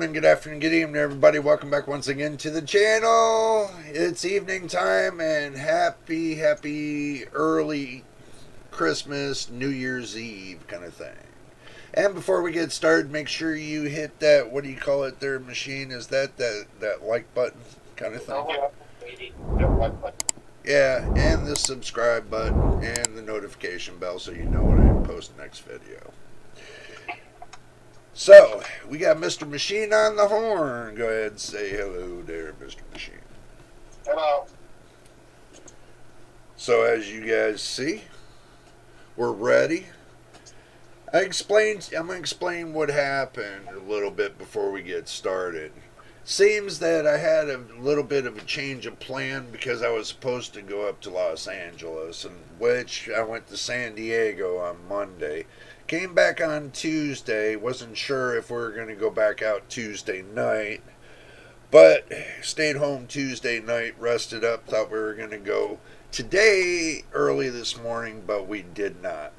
morning, good afternoon, good evening, everybody. Welcome back once again to the channel. It's evening time and happy early Christmas, New Year's Eve kind of thing. And before we get started, make sure you hit that, what do you call it there, machine? Is that like button kind of thing? Yeah, and the subscribe button and the notification bell so you know when I post next video. So, we got Mr. Machine on the horn. Go ahead and say hello there, Mr. Machine. Hello. So, as you guys see, we're ready. I'm going to explain what happened a little bit before we get started. Seems that I had a little bit of a change of plan because I was supposed to go up to Los Angeles, in which I went to San Diego on Monday. Came back on Tuesday, wasn't sure if we were going to go back out Tuesday night, but stayed home Tuesday night, rested up, thought we were going to go today early this morning, but we did not.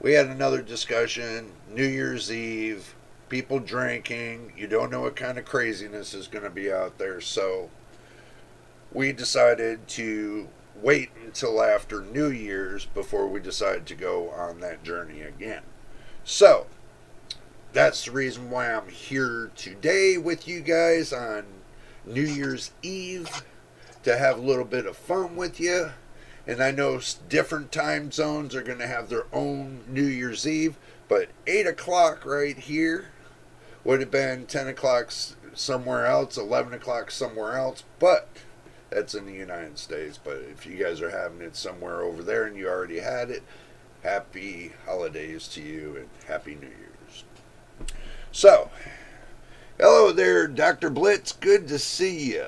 We had another discussion, New Year's Eve, people drinking, you don't know what kind of craziness is going to be out there, so we decided to wait until after New Year's before we decided to go on that journey again. So, that's the reason why I'm here today with you guys on New Year's Eve, to have a little bit of fun with you. And I know different time zones are going to have their own New Year's Eve, but 8 o'clock right here would have been 10 o'clock somewhere else, 11 o'clock somewhere else, but that's in the United States. But if you guys are having it somewhere over there and you already had it, happy holidays to you and happy New Year's. So, hello there, Dr. Blitz. Good to see you.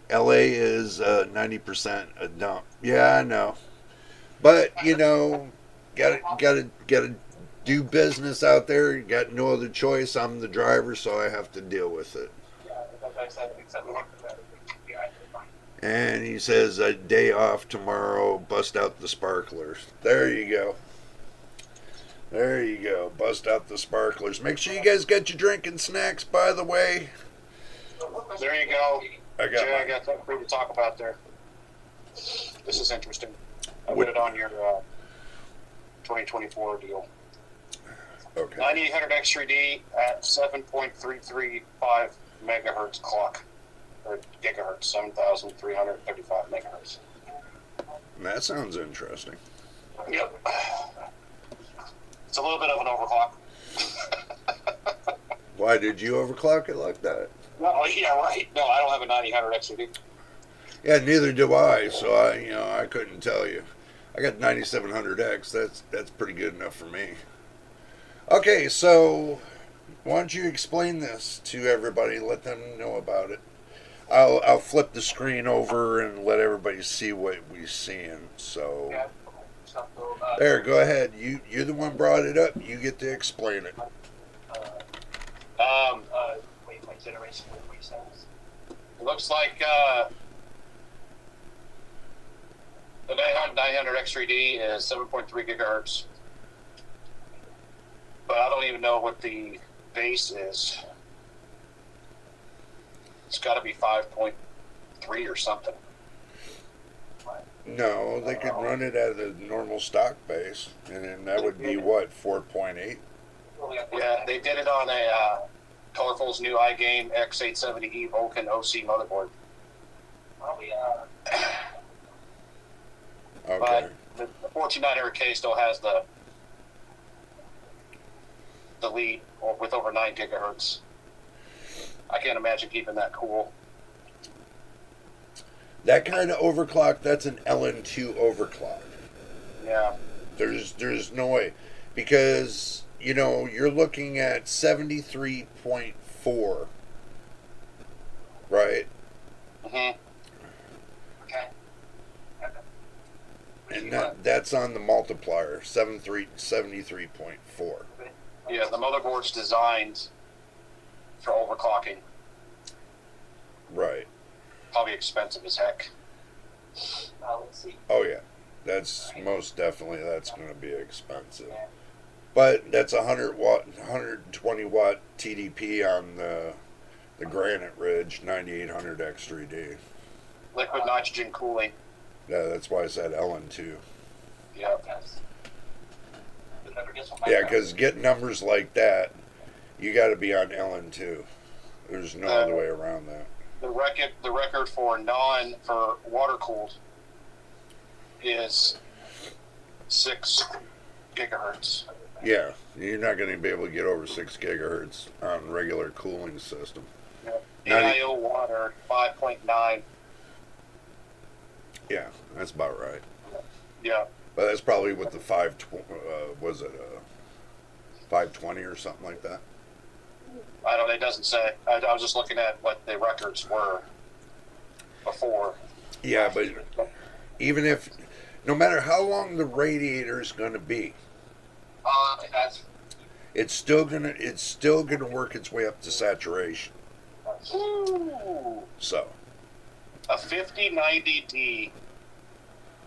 LA is 90% a dump. Yeah, I know. But, you know, gotta do business out there. You got no other choice. I'm the driver, so I have to deal with it. And he says, a day off tomorrow, bust out the sparklers. There you go. There you go. Bust out the sparklers. Make sure you guys get your drinking snacks, by the way. There you go. I got something for you to talk about there. This is interesting. I put it on your 2024 deal. Okay. 9800 X3D at 7.335 megahertz clock. Or gigahertz, 7,335 megahertz. That sounds interesting. Yep. It's a little bit of an overclock. Why did you overclock it like that? No, yeah, right. No, I don't have a 9800 X3D. Yeah, neither do I. So I couldn't tell you. I got 9700X. That's pretty good enough for me. Okay, so why don't you explain this to everybody? Let them know about it. I'll flip the screen over and let everybody see what we're seeing. So there, go ahead. You're the one brought it up. You get to explain it. It looks like the 900 X3D is 7.3 gigahertz, but I don't even know what the base is. It's got to be 5.3 or something. No, they could run it at a normal stock base, and then that would be what, 4.8? Yeah, they did it on a Colorful's new iGame X870E Vulcan OC motherboard. Okay. But the 14900K still has the lead with over 9 gigahertz. I can't imagine keeping that cool. That kind of overclock, that's an LN2 overclock. Yeah. There's no way. Because, you know, you're looking at 73.4. Right? Mm-hmm. Okay. And that's on the multiplier, 73.4. Yeah, the motherboard's designed for overclocking. Right. Probably expensive as heck. Oh yeah, that's most definitely that's going to be expensive. But that's 100 watt, 120 watt TDP on the Granite Ridge 9800 X3D. Liquid nitrogen cooling. Yeah, that's why I said LN2. Yeah. Yeah, because getting numbers like that, you got to be on LN2. There's no other way around that. The record for water cooled is 6 gigahertz. Yeah, you're not going to be able to get over 6 gigahertz on regular cooling system. Yeah. AIO water 5.9. Yeah, that's about right. Yeah. But that's probably with the 520 or something like that. I don't. It doesn't say. I was just looking at what the records were before. Yeah, but even if, no matter how long the radiator is going to be, it's still gonna work its way up to saturation. Ooh. So A 5090D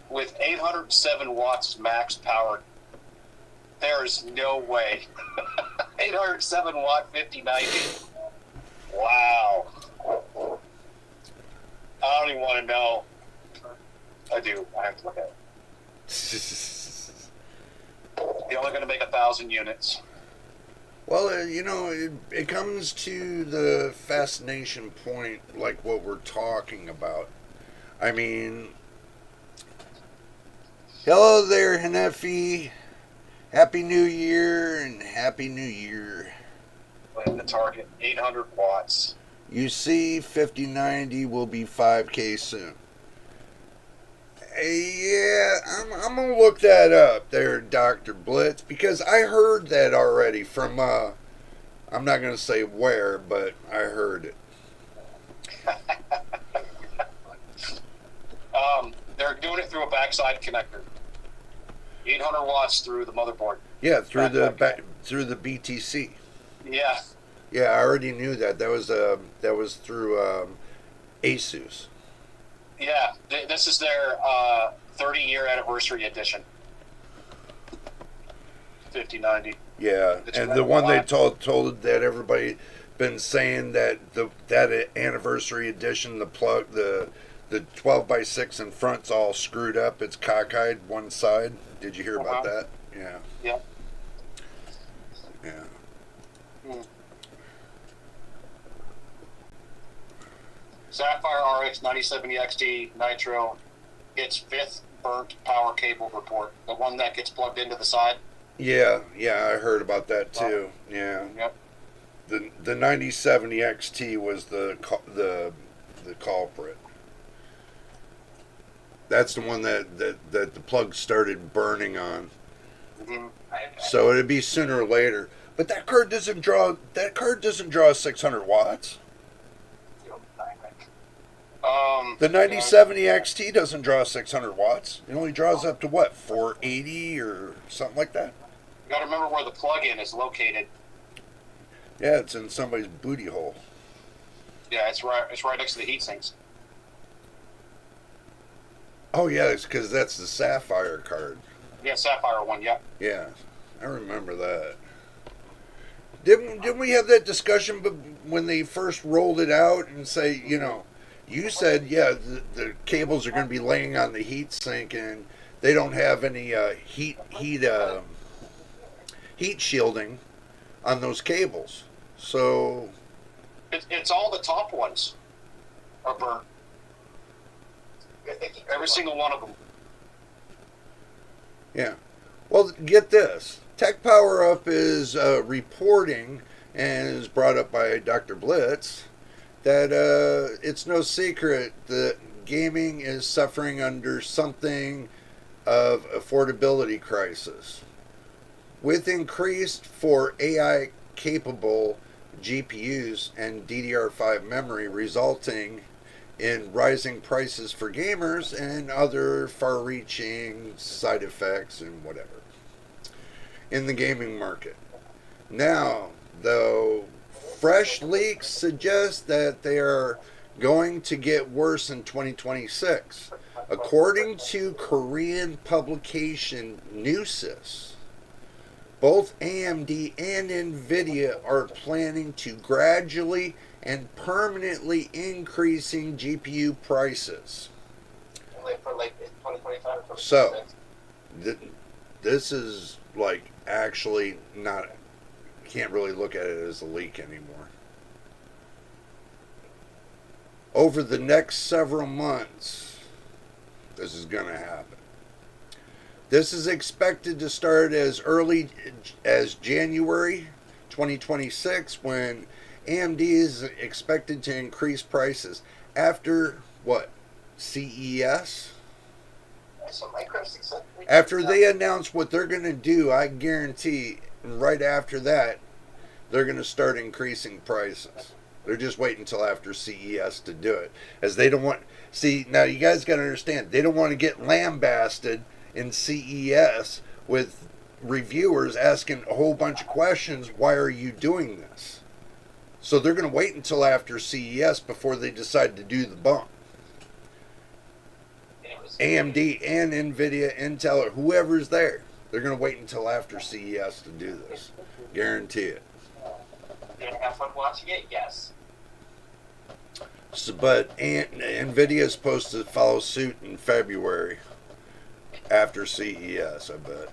with 807 watts max power. There is no way. 807 watt 5090. Wow. I don't even want to know. I do. I have to look at it. You're only going to make 1,000 units. well, it comes to the fascination point, like what we're talking about. I mean, hello there, Hanefi. Happy New Year and Happy New Year. The target 800 watts. You see, 5090 will be 5K soon. Yeah, I'm gonna look that up there, Dr. Blitz, because I heard that already from, I'm not gonna say where, but I heard it. They're doing it through a backside connector. 800 watts through the motherboard. Yeah, through the BTC. Yeah. Yeah, I already knew that. That was through ASUS. Yeah, this is their 30-year anniversary edition. 5090. Yeah, and the one they told that everybody been saying that that anniversary edition, the 12x6 in front's all screwed up. It's cockeyed one side. Did you hear about that? Yeah. Yeah. Yeah. Sapphire RX 9070 XT Nitro gets 5th burnt power cable report. The one that gets plugged into the side. Yeah, I heard about that too. Yeah. Yep. The 9070 XT was the culprit. That's the one that the plug started burning on. Mm-hmm. So it'd be sooner or later. But that card doesn't draw 600 watts. The 9070 XT doesn't draw 600 watts. It only draws up to what, 480 or something like that? You got to remember where the plug-in is located. Yeah, it's in somebody's booty hole. Yeah, it's right next to the heat sinks. Oh yeah, it's because that's the Sapphire card. Yeah, Sapphire one. Yeah. Yeah, I remember that. Didn't we have that discussion when they first rolled it out and say, you said, yeah, the cables are going to be laying on the heat sink and they don't have any heat shielding on those cables. So it's all the top ones are burnt. Every single one of them. Yeah. Well, get this. Tech Power Up is reporting, and is brought up by Dr. Blitz, that it's no secret that gaming is suffering under something of affordability crisis. With increased for AI-capable GPUs and DDR5 memory resulting in rising prices for gamers and other far-reaching side effects and whatever in the gaming market. Now, though, fresh leaks suggest that they are going to get worse in 2026. According to Korean publication Newsys, Both AMD and NVIDIA are planning to gradually and permanently increasing GPU prices. For 2025 or 2026. So, this is like actually not, can't really look at it as a leak anymore. Over the next several months, this is going to happen. This is expected to start as early as January 2026, when AMD is expected to increase prices after what? CES? So Microsoft, After they announce what they're going to do, I guarantee right after that, they're going to start increasing prices. They're just waiting until after CES to do it. As they don't want... See, now you guys got to understand, they don't want to get lambasted in CES with reviewers asking a whole bunch of questions. Why are you doing this? So they're going to wait until after CES before they decide to do the bump. AMD and NVIDIA, Intel, or whoever's there, they're going to wait until after CES to do this. Guarantee it. Did I have fun watching it? Yes. So, but NVIDIA is supposed to follow suit in February after CES, I bet.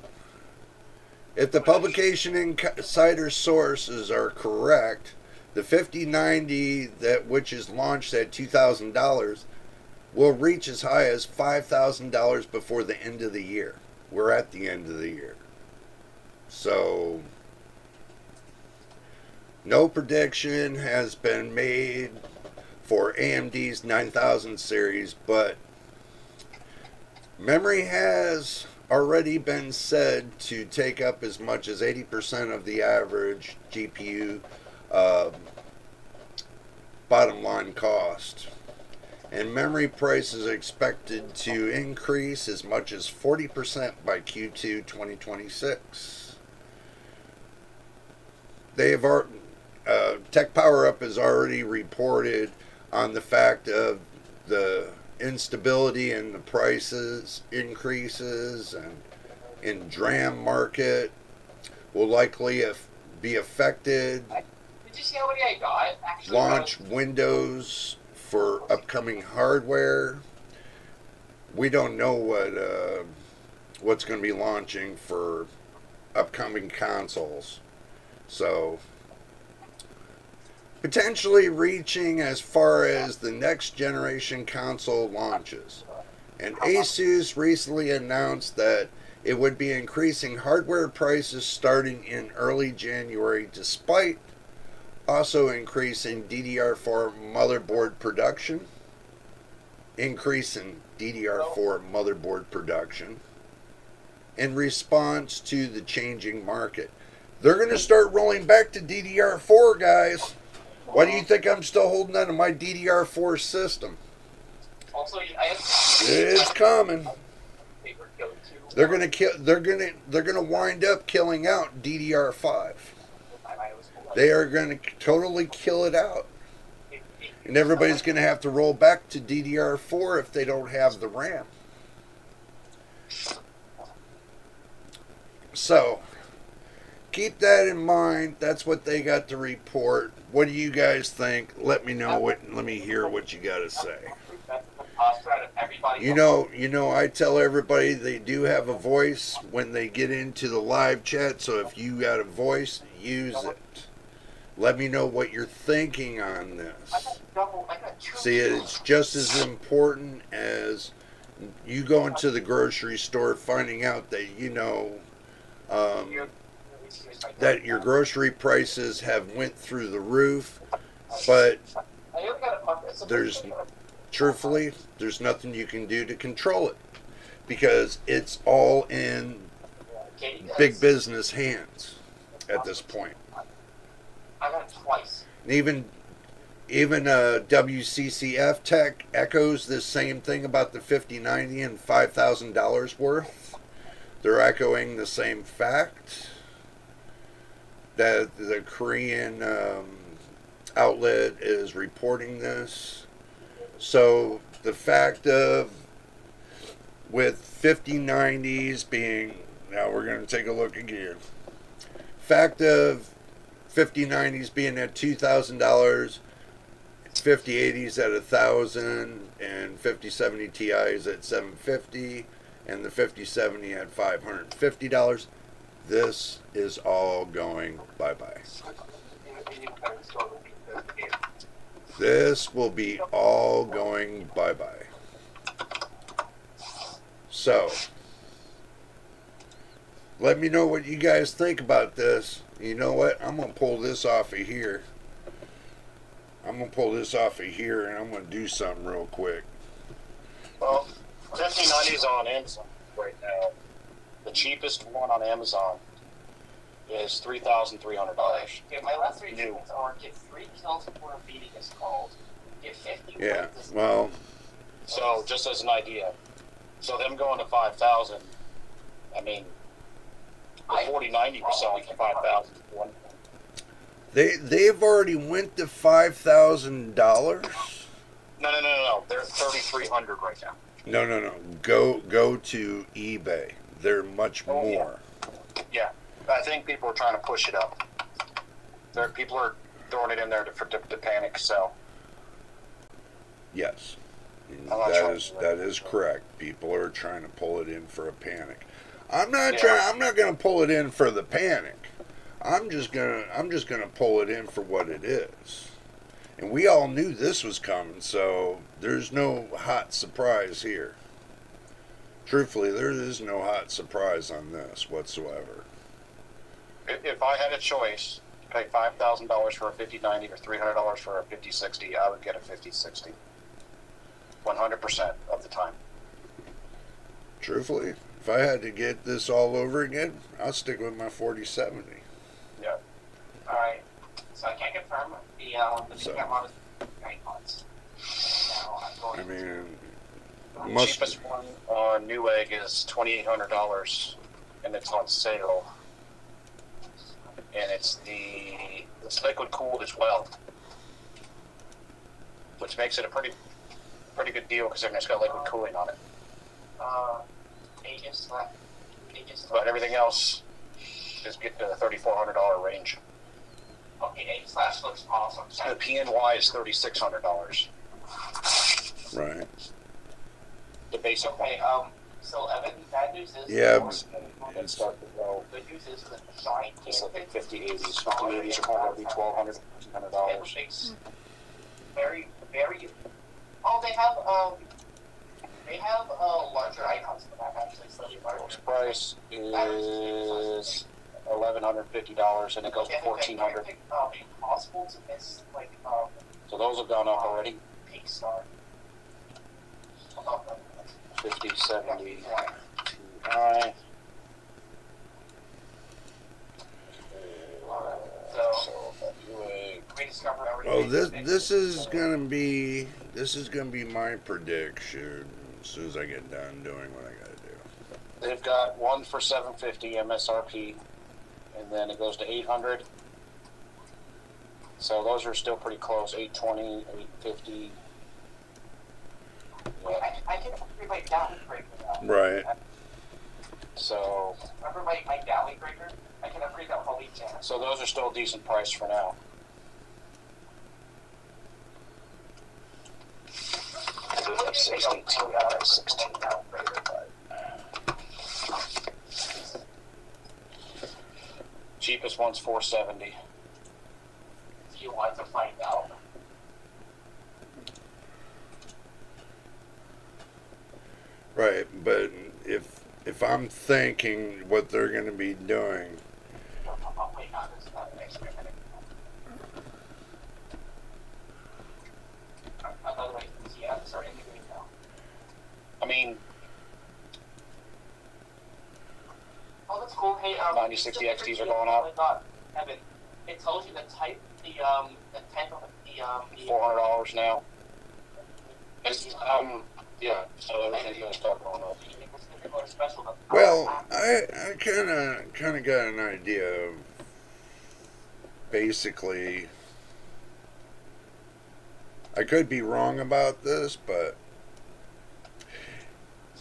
If the publication insider sources are correct, the 5090, which is launched at $2,000, will reach as high as $5,000 before the end of the year. We're at the end of the year. So, no prediction has been made for AMD's 9000 series, but memory has already been said to take up as much as 80% of the average GPU bottom line cost. And memory prices are expected to increase as much as 40% by Q2 2026. They have Tech Power Up has already reported on the fact of the instability in the prices increases, and in DRAM market will likely be affected. Did you see how many I got? Actually, Launch windows for upcoming hardware. We don't know what's going to be launching for upcoming consoles. So, potentially reaching as far as the next generation console launches. And Asus recently announced that it would be increasing hardware prices starting in early January, despite also increasing DDR4 motherboard production, increase in DDR4 motherboard production in response to the changing market. They're going to start rolling back to DDR4, guys. Why do you think I'm still holding on to my DDR4 system? Also, It's coming. They're going to kill. They're going to wind up killing out DDR5. They are going to totally kill it out. And everybody's going to have to roll back to DDR4 if they don't have the RAM. So, keep that in mind. That's what they got to report. What do you guys think? Let me know. Let me hear what you got to say. You know, I tell everybody they do have a voice when they get into the live chat. So if you got a voice, use it. Let me know what you're thinking on this. See, it's just as important as you go into the grocery store finding out that, that your grocery prices have went through the roof, but truthfully, there's nothing you can do to control it, because it's all in big business hands at this point. I got it twice. Even WCCF Tech echoes this same thing about the 5090 and $5,000 worth. They're echoing the same fact that the Korean outlet is reporting this. So the fact of with 5090s being, now we're going to take a look again. fact of 5090s being at $2,000, 5080s at 1,000, and 5070 Ti's at 750, and the 5070 at $550. This is all going bye-bye. This will be all going bye-bye. So, let me know what you guys think about this. You know what? I'm going to pull this off of here. I'm going to pull this off of here, and I'm going to do something real quick. Well, 5090's on Amazon right now. The cheapest one on Amazon is $3,300. Yeah, my last three treatments are get 3 kills before a beating is called. Get 50 Yeah, points. well, So, just as an idea, so them going to 5,000, I mean, the 4090 was selling for 5,000 at one point. they've already went to $5,000. No. They're 3,300 right now. No. Go to eBay. They're much Oh, yeah. more. Yeah, I think people are trying to push it up. People are throwing it in there to panic sell. Yes, I'm not sure. that is correct. People are trying to pull it in for a panic. I'm not going to pull it in for the panic. I'm just gonna pull it in for what it is. And we all knew this was coming, so there's no hot surprise here. Truthfully, there is no hot surprise on this whatsoever. If I had a choice to pay $5,000 for a 5090 or $300 for a 5060, I would get a 5060. 100% of the time. Truthfully, if I had to get this all over again, I'll stick with my 4070. Yeah. Alright, so I can't confirm the So- big model is 9 months. Now I'm going I mean, The must cheapest one on Newegg is $2,800, and it's on sale. And it's liquid cooled as well, which makes it a pretty good deal because it's got liquid cooling on it. agents left. But everything else is get to the $3,400 range. Okay, agents last looks awesome. The PNY is $3,600. right. The basic one. Okay, so Evan, bad news is Yeah. And start to go. good news is that the shine Just like the 5080s. 5080s are probably $1,200, $1,500. makes very. Oh, they have larger icons in the back actually, slightly larger. Lowest price is $1,150, and it goes to $1,400. Impossible to miss, like, So those have gone up already. Pink Star. 50, 70, too high. So anyway, Rediscover everything. Oh, this is gonna be my prediction as soon as I get done doing what I gotta do. they've got one for $750 MSRP, and then it goes to $800. So those are still pretty close. $820, $850. Wait, I can upgrade my galley breaker now. Right. So Remember my galley breaker? I can upgrade that with Elite Jam. So those are still a decent price for now. Like 16, 16. Cheapest one's $470. If you want to find out. Right, but if I'm thinking what they're gonna be doing, Oh, wait, no, this is not an extra minute. Another way, yeah, sorry, in the green now. I mean, Oh, that's cool. Hey, 9060 just a XTs are quick going up. deal. Oh my god, Evan, it tells you the type, the type of the $400 now. It's, yeah, so everything's gonna start going up. special. well, I kind of got an idea of basically. I could be wrong about this, but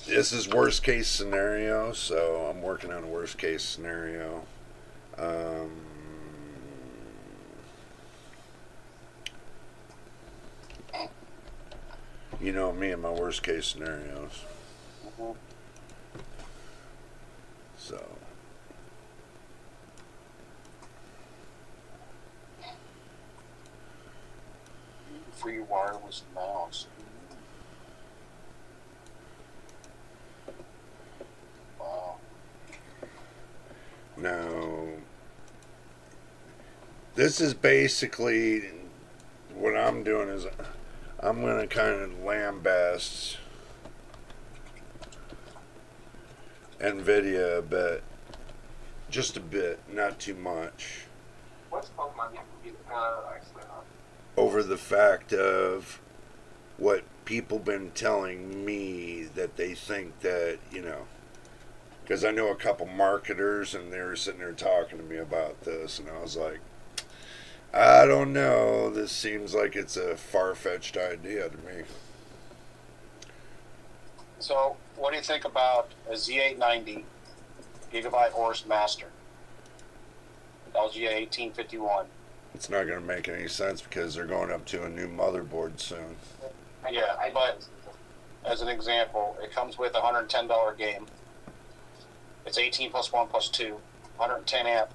this is worst case scenario, so I'm working on a worst case scenario. Um, you know me and my worst case scenarios. Mhm. So, Free wireless mouse. Wow. now, this is basically what I'm doing is I'm going to kind of lambast NVIDIA a bit. Just a bit, not too much. What's Pokemon game? Actually, Over the fact of what people been telling me that they think that, because I know a couple marketers and they were sitting there talking to me about this, and I was like, I don't know. This seems like it's a far-fetched idea to me. So, what do you think about a Z890 Gigabyte Horse Master? LGA 1851. It's not going to make any sense because they're going up to a new motherboard soon. Yeah, but as an example, it comes with a $110 game. It's 18 plus 1 plus 2, 110 amp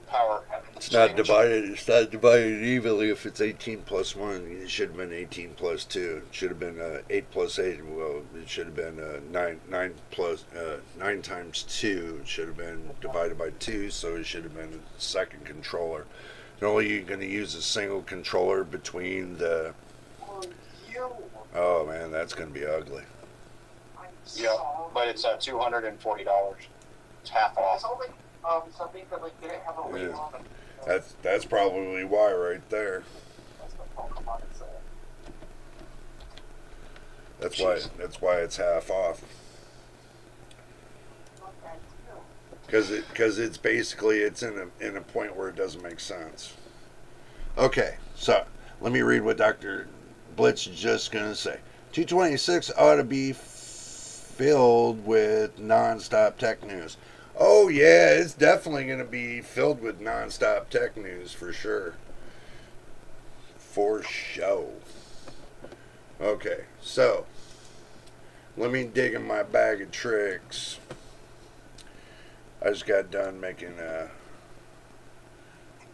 power. It's not divided. It's not divided evenly. If it's 18 plus 1, it should have been 18 plus 2. It should have been 8 plus 8. Well, it should have been 9 times 2. It should have been divided by 2, so it should have been a second controller. And only you're going to use a single controller between the. Oh man, that's going to be ugly. Yeah, but it's $240. It's half off. Something that like didn't have a label Yeah. on it. That's probably why right there. That's what Pokemon is saying. That's why it's half off. Because it's basically it's in a point where it doesn't make sense. Okay, so let me read what Dr. Blitz is just gonna say. 226 ought to be filled with non-stop tech news. Oh yeah, it's definitely gonna be filled with non-stop tech news for sure. For show. Okay, so let me dig in my bag of tricks. I just got done making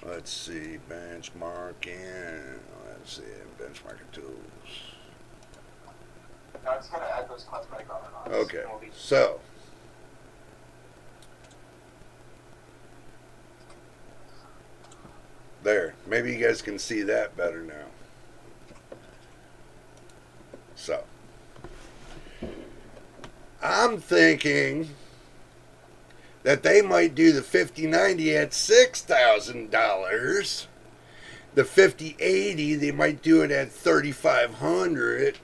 let's see, benchmarking. Let's see, benchmarking tools. I was gonna add those cosmetic on. Okay, so there. Maybe you guys can see that better now. So I'm thinking that they might do the 5090 at $6,000. The 5080 they might do it at $3,500.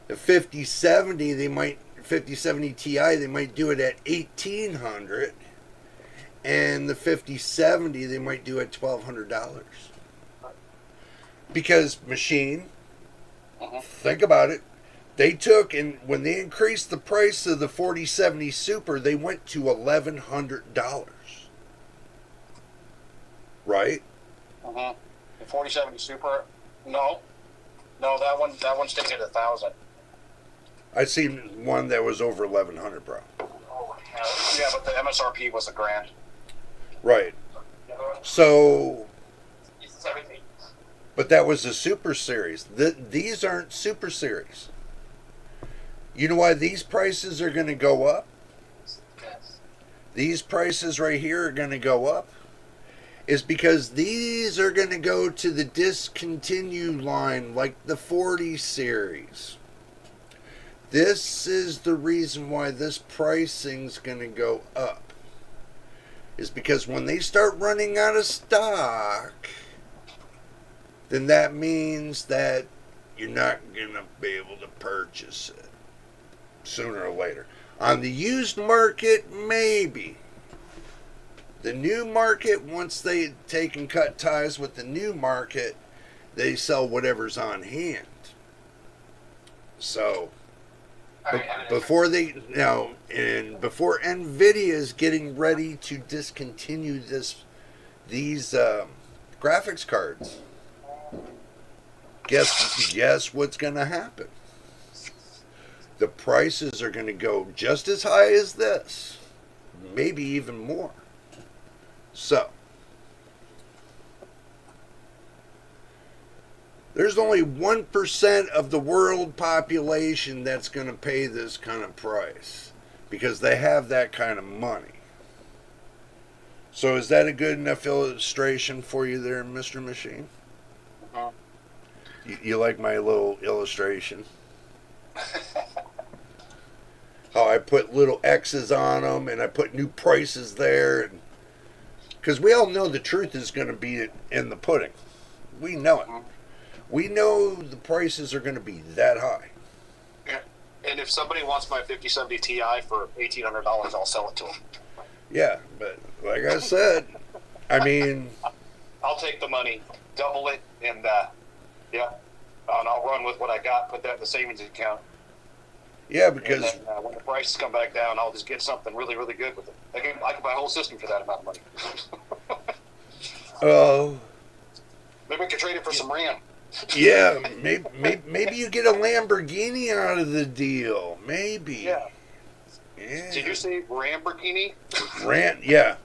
The 5070 5070 Ti they might do it at $1,800. And the 5070 they might do at $1,200. Because machine, think about it. They took, and when they increased the price of the 4070 Super, they went to $1,100. Right? The 4070 Super, no, that one stays at 1,000. I seen one that was over 1,100, bro. Oh hell. Yeah, but the MSRP was $1,000. Right. So, It's everything. but that was the Super Series. These aren't Super Series. You know why these prices are going to go up? Yes. These prices right here are going to go up. Is because these are going to go to the discontinued line like the 40 series. This is the reason why this pricing's going to go up. Is because when they start running out of stock, then that means that you're not going to be able to purchase it sooner or later. On the used market, maybe. The new market, once they take and cut ties with the new market, they sell whatever's on hand. So, All right, evidence. Before they now and before Nvidia is getting ready to discontinue these graphics cards, guess what's going to happen? The prices are going to go just as high as this, maybe even more. So there's only 1% of the world population that's going to pay this kind of price because they have that kind of money. So is that a good enough illustration for you there, Mr. Machine? Mhm. You like my little illustration? How I put little X's on them and I put new prices there. Because we all know the truth is going to be in the pudding. We know it. We know the prices are going to be that high. Yeah. And if somebody wants my 5070 Ti for $1,800, I'll sell it to them. Yeah, but like I said, I mean, I'll take the money, double it, and yeah, and I'll run with what I got. Put that in the savings account. yeah, And because then when the prices come back down, I'll just get something really, really good with it. I can buy a whole system for that amount of money. oh, Maybe we could trade it for some RAM. yeah, maybe you get a Lamborghini out of the deal. Maybe. Yeah. Yeah. Did you say Lamborghini? Yeah.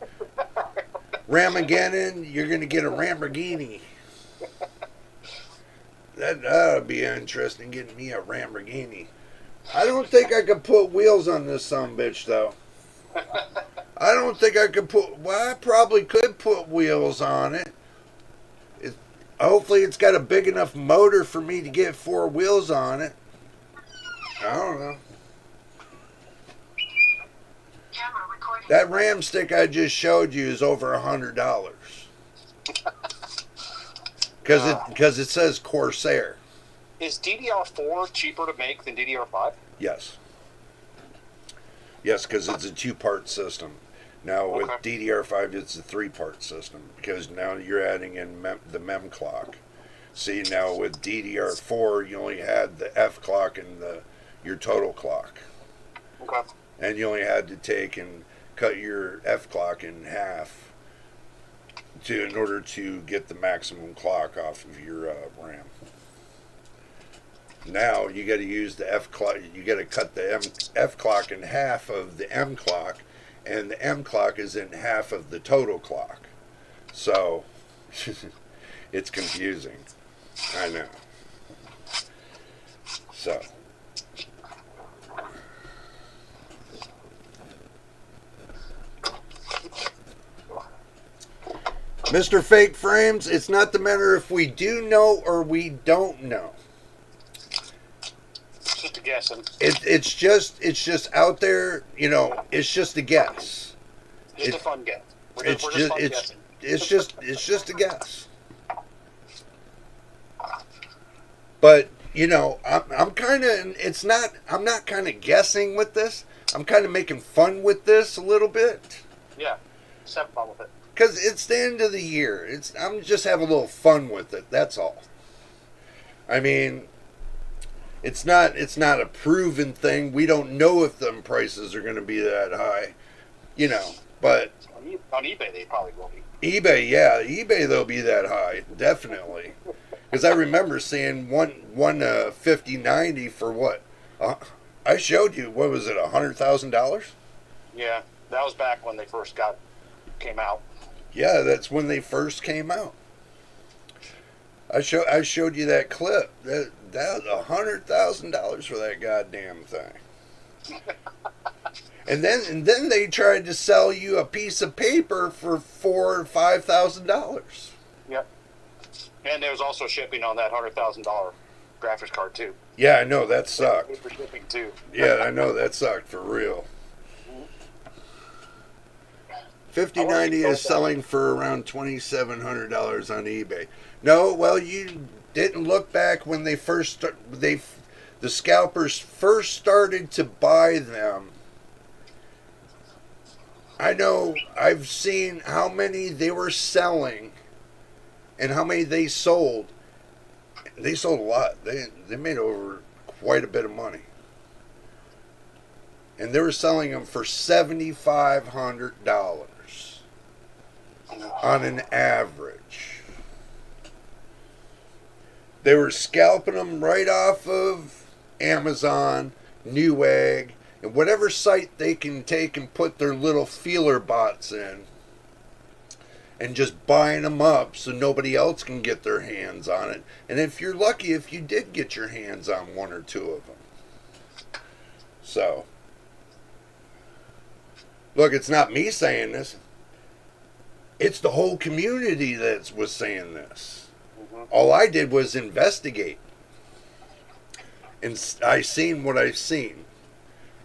Ramageddon, you're going to get a Lamborghini. That would be interesting, getting me a Lamborghini. I don't think I could put wheels on this sumbitch, though. I don't think I could put... Well, I probably could put wheels on it. Hopefully it's got a big enough motor for me to get 4 wheels on it. I don't know. That RAM stick I just showed you is over $100. Because it says Corsair. Is DDR4 cheaper to make than DDR5? Yes. Yes, because it's a 2-part system. Now with Okay. DDR5, it's a 3-part system because now you're adding in the mem clock. See, now with DDR4, you only had the F clock and your total clock, Okay. and you only had to take and cut your F clock in half in order to get the maximum clock off of your RAM. Now you got to use the F clock. You got to cut the F clock in half of the M clock, and the M clock is in half of the total clock. So it's confusing. I know. So. Mr. Fake Frames, it's not the matter if we do know or we don't know. Just a guessing. It's just out there, it's just a guess. Just a fun guess. We're just fun guessing. It's just a guess. But, I'm kind of I'm not kind of guessing with this. I'm kind of making fun with this a little bit. Yeah. Just have fun with it. Because it's the end of the year. I'm just having a little fun with it. That's all. I mean, it's not a proven thing. We don't know if them prices are going to be that high, But On eBay, they probably will be. eBay they'll be that high, definitely. Because I remember seeing one 5090 for what? I showed you. What was it? $100,000? Yeah, that was back when they first came out. Yeah, that's when they first came out. I showed you that clip. That was $100,000 for that goddamn thing. and then they tried to sell you a piece of paper for $4,000 or $5,000. Yep. And there was also shipping on that $100,000 graphics card too. Yeah, I know that sucked. For shipping too. Yeah, I know that sucked for real. 5090 is selling for around $2,700 on eBay. No, well, you didn't look back when they first the scalpers first started to buy them. I know I've seen how many they were selling and how many they sold. They sold a lot. They made over quite a bit of money. and they were selling them for $7,500 on an average. They were scalping them right off of Amazon, Newegg, and whatever site they can take and put their little feeler bots in, and just buying them up so nobody else can get their hands on it. And if you're lucky, if you did get your hands on one or two of them. So, look, it's not me saying this. It's the whole community that was saying this. All I did was investigate. And I seen what I've seen.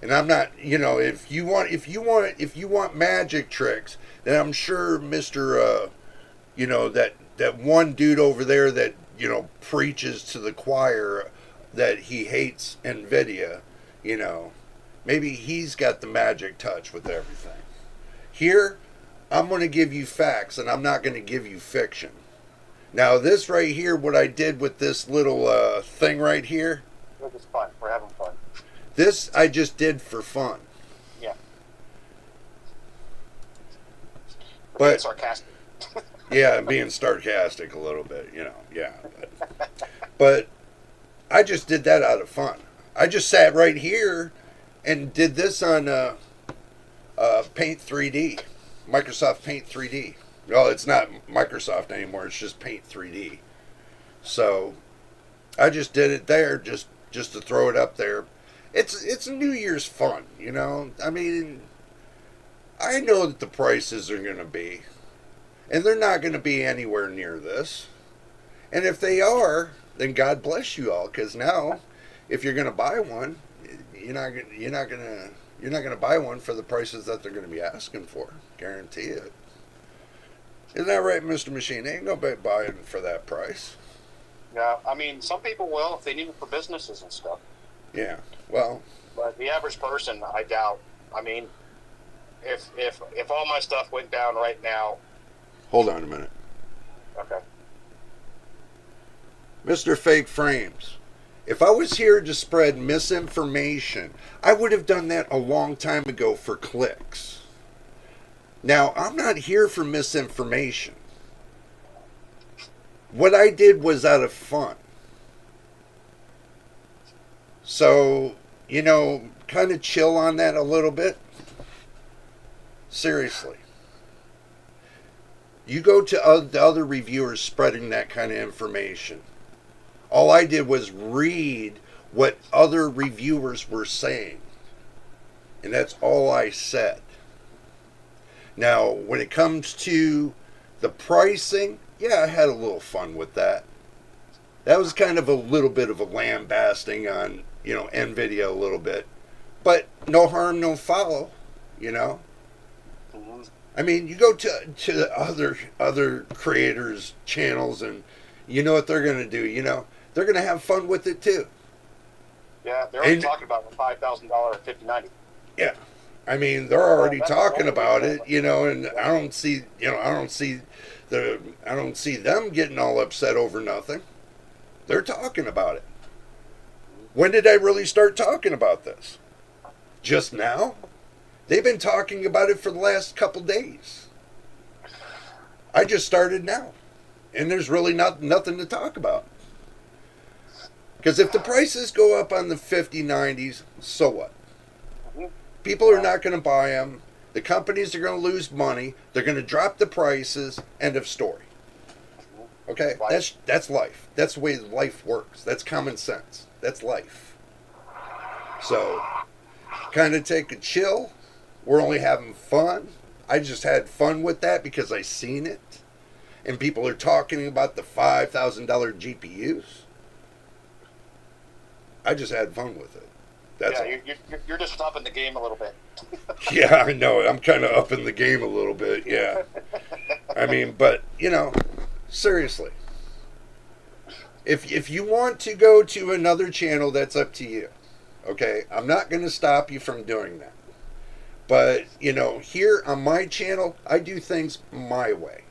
And I'm not, if you want magic tricks, then I'm sure Mr. That one dude over there that, preaches to the choir that he hates NVIDIA, maybe he's got the magic touch with everything. Here, I'm going to give you facts, and I'm not going to give you fiction. Now, this right here, what I did with this little thing right here. It's fun. We're having fun. This I just did for fun. Yeah. But being sarcastic. Yeah, being sarcastic a little bit, yeah. But I just did that out of fun. I just sat right here and did this on Paint 3D, Microsoft Paint 3D. Well, it's not Microsoft anymore. It's just Paint 3D. So I just did it there just to throw it up there. It's New Year's fun, I mean, I know that the prices are going to be, and they're not going to be anywhere near this. And if they are, then God bless you all, because now, if you're going to buy one, you're not going to buy one for the prices that they're going to be asking for. Guarantee it. Isn't that right, Mr. Machine? They ain't going to be buying for that price. Yeah, I mean, some people will if they need it for businesses and stuff. Yeah, well. But the average person, I doubt. I mean, if all my stuff went down right now. Hold on a minute. Okay. Mr. Fake Frames, if I was here to spread misinformation, I would have done that a long time ago for clicks. Now, I'm not here for misinformation. What I did was out of fun. So, kind of chill on that a little bit. Seriously. You go to the other reviewers spreading that kind of information. All I did was read what other reviewers were saying. And that's all I said. Now, when it comes to the pricing, yeah, I had a little fun with that. That was kind of a little bit of a lambasting on, NVIDIA a little bit. But no harm, no foul, I mean, you go to other creators' channels, and you know what they're going to do. They're going to have fun with it too. Yeah, they're already talking about the $5,000 5090. Yeah, I mean, they're already talking about it. And I don't see them getting all upset over nothing. They're talking about it. When did I really start talking about this? Just now? They've been talking about it for the last couple days. I just started now. And there's really nothing to talk about. Because if the prices go up on the 5090s, so what? People are not going to buy them. The companies are going to lose money. They're going to drop the prices. End of story. Okay? That's life. That's the way life works. That's common sense. That's life. So, kind of take a chill. We're only having fun. I just had fun with that because I seen it. And people are talking about the $5,000 GPUs. I just had fun with it. That's all. You're just upping the game a little bit. Yeah, I know. I'm kind of upping the game a little bit, yeah. I mean, but, seriously. If you want to go to another channel, that's up to you. Okay? I'm not going to stop you from doing that. But, here on my channel, I do things my way.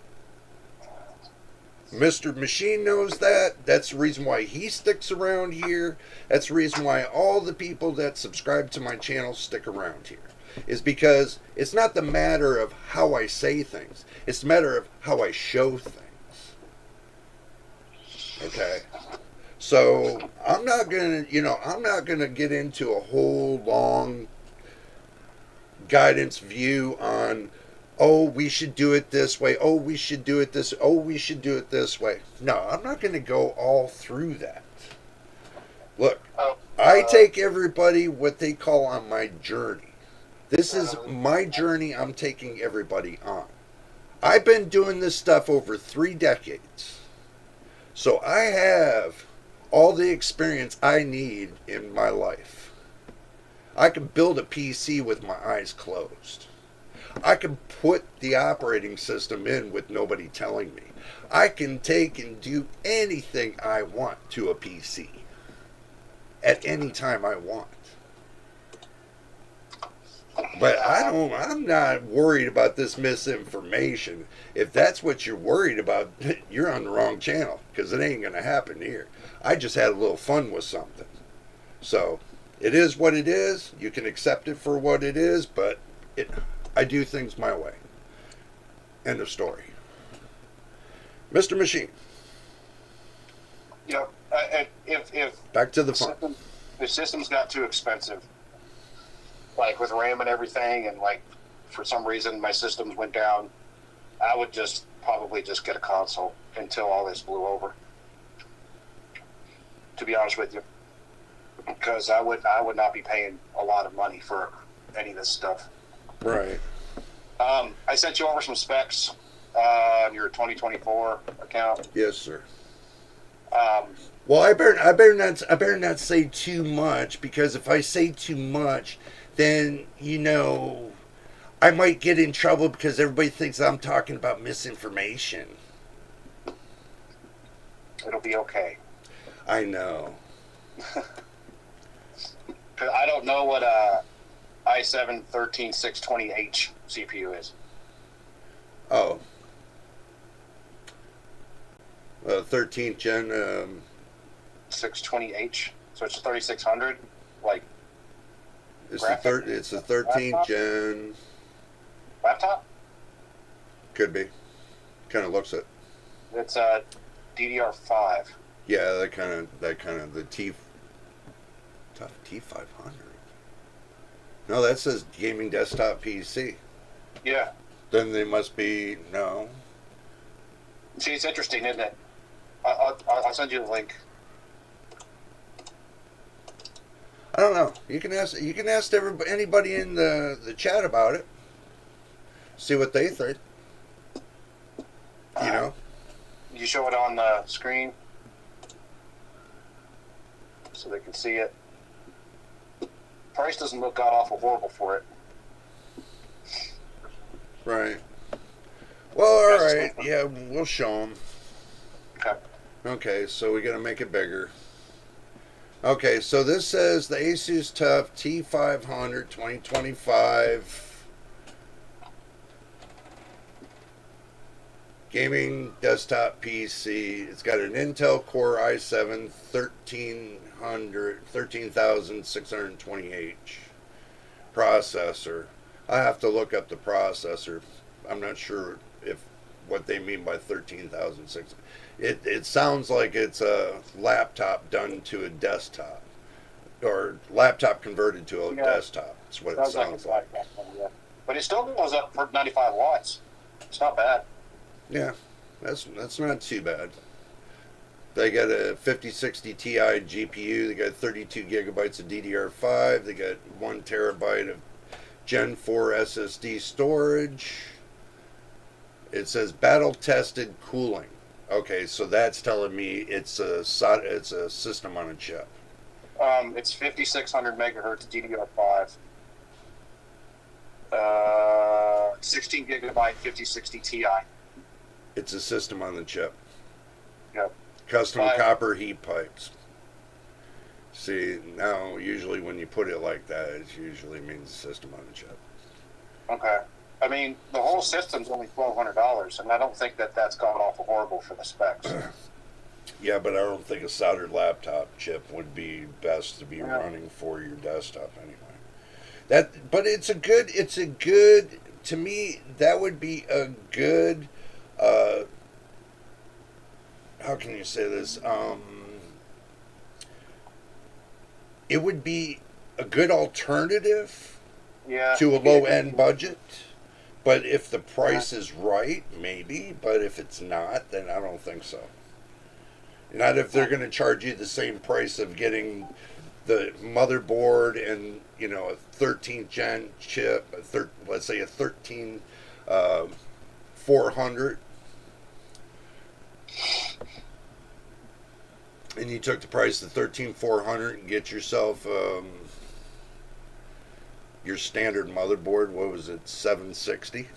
Mr. Machine knows that. That's the reason why he sticks around here. That's the reason why all the people that subscribe to my channel stick around here. Is because it's not the matter of how I say things. It's the matter of how I show things. Okay? So, I'm not gonna get into a whole long guidance view on, oh, we should do it this way. Oh, we should do it this. Oh, we should do it this way. No, I'm not going to go all through that. Look, I take everybody what they call on my journey. This is my journey I'm taking everybody on. I've been doing this stuff over 3 decades. So I have all the experience I need in my life. I can build a PC with my eyes closed. I can put the operating system in with nobody telling me. I can take and do anything I want to a PC at any time I want. But I'm not worried about this misinformation. If that's what you're worried about, you're on the wrong channel, because it ain't going to happen here. I just had a little fun with something. So, it is what it is. You can accept it for what it is, but I do things my way. End of story. Mr. Machine. You know, if Back to the fun. the systems got too expensive, like with RAM and everything, and like for some reason my systems went down, I would probably just get a console until all this blew over. To be honest with you, because I would not be paying a lot of money for any of this stuff. Right. I sent you over some specs on your 2024 account. Yes, sir. Well, I better not say too much, because if I say too much, then I might get in trouble because everybody thinks I'm talking about misinformation. It'll be okay. I know. I don't know what i7 13620H CPU is. Oh. 13th gen. 620H, so it's 3600. Like It's the 13th laptop? gen. Laptop? Could be. Kind of looks it. It's DDR5. Yeah, that kind of the T500. No, that says gaming desktop PC. Yeah. Then they must be no. See, it's interesting, isn't it? I'll send you the link. I don't know. You can ask anybody in the chat about it. See what they think. You know. You show it on the screen so they can see it. Price doesn't look god awful horrible for it. Right. Well, all right. Yeah, we'll show them. Okay. Okay, so we got to make it bigger. Okay, so this says the Asus TUF T500 2025 gaming desktop PC. It's got an Intel Core i7 13620H processor. I have to look up the processor. I'm not sure what they mean by 13,600. It sounds like it's a laptop done to a desktop, or laptop converted to a desktop. That's what it sounds like. But it still goes up for 95 watts. It's not bad. Yeah, that's not too bad. They got a 5060 Ti GPU. They got 32 gigabytes of DDR5. They got 1 terabyte of Gen 4 SSD storage. It says battle tested cooling. Okay, so that's telling me it's a system on a chip. It's 5600 megahertz DDR5. 16 gigabyte 5060 Ti. It's a system on the chip. Yep. Custom copper heat pipes. See, now usually when you put it like that, it usually means system on a chip. Okay. I mean, the whole system's only $1,200, and I don't think that that's gone awful horrible for the specs. Yeah, but I don't think a soldered laptop chip would be best to be Yeah. running for your desktop anyway. But it's a good. To me, that would be a good. Uh, how can you say this? It would be a good alternative Yeah. to a low end budget. But if the price is right, maybe. But if it's not, then I don't think so. Not if they're going to charge you the same price of getting the motherboard and a 13th gen chip, let's say a 13 400, and you took the price of 13 400 and get yourself your standard motherboard. What was it, 760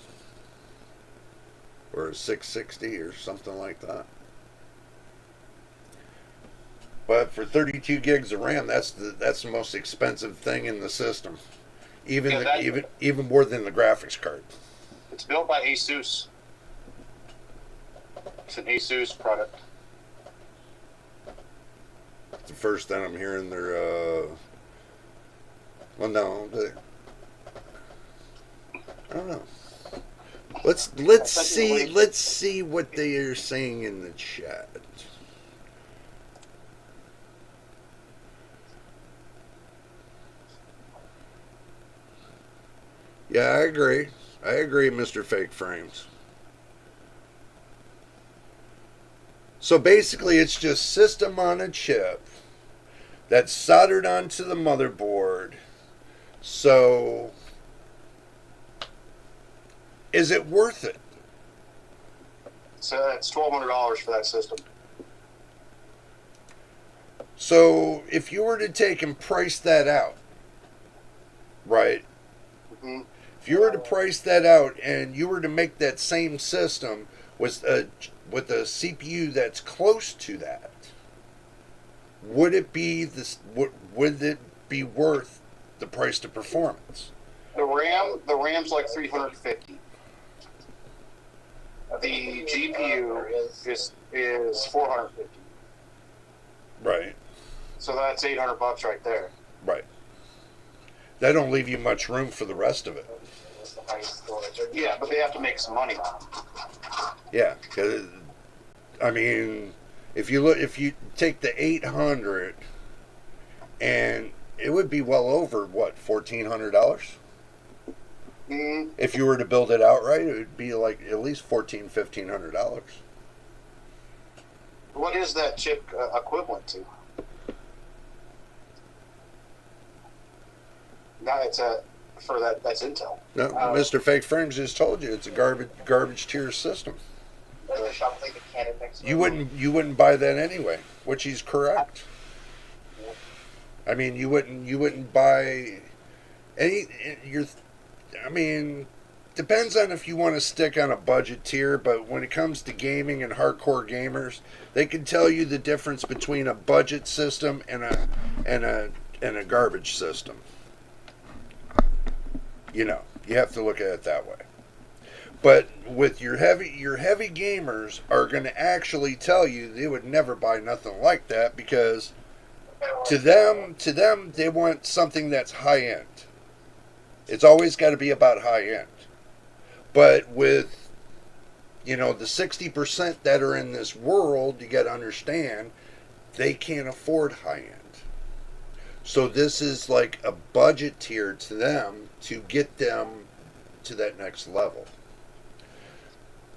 or 660 or something like that? But for 32 gigs of RAM, that's the most expensive thing in the system, even more than the graphics card. It's built by ASUS. It's an ASUS product. It's the first time I'm hearing their. Well, no, I don't know. Let's see what they are saying in the chat. Yeah, I agree. I agree, Mr. Fake Frames. So basically, it's just system on a chip that's soldered onto the motherboard. So, is it worth it? So it's $1,200 for that system. So, if you were to take and price that out, right? Mm-hmm. If you were to price that out and you were to make that same system with a CPU that's close to that, would it be would it be worth the price to performance? The RAM's like 350. The GPU is 450. Right. So that's $800 right there. Right. That don't leave you much room for the rest of it. Yeah, but they have to make some money. Yeah, 'cause, I mean, if you take the 800, and it would be well over what, $1,400. Mm-hmm. If you were to build it outright, it would be like at least $1,500. What is that chip equivalent to? No, that's Intel. No, Mr. Fake Frames just told you it's a garbage tier system. You wouldn't buy that anyway, which he's correct. I mean, you wouldn't buy any. I mean, depends on if you want to stick on a budget tier, but when it comes to gaming and hardcore gamers, they can tell you the difference between a budget system and a garbage system. You have to look at it that way. But with your heavy gamers are going to actually tell you they would never buy nothing like that, because to them they want something that's high end. It's always got to be about high end. But with the 60% that are in this world, you got to understand they can't afford high end. So this is like a budget tier to them to get them to that next level.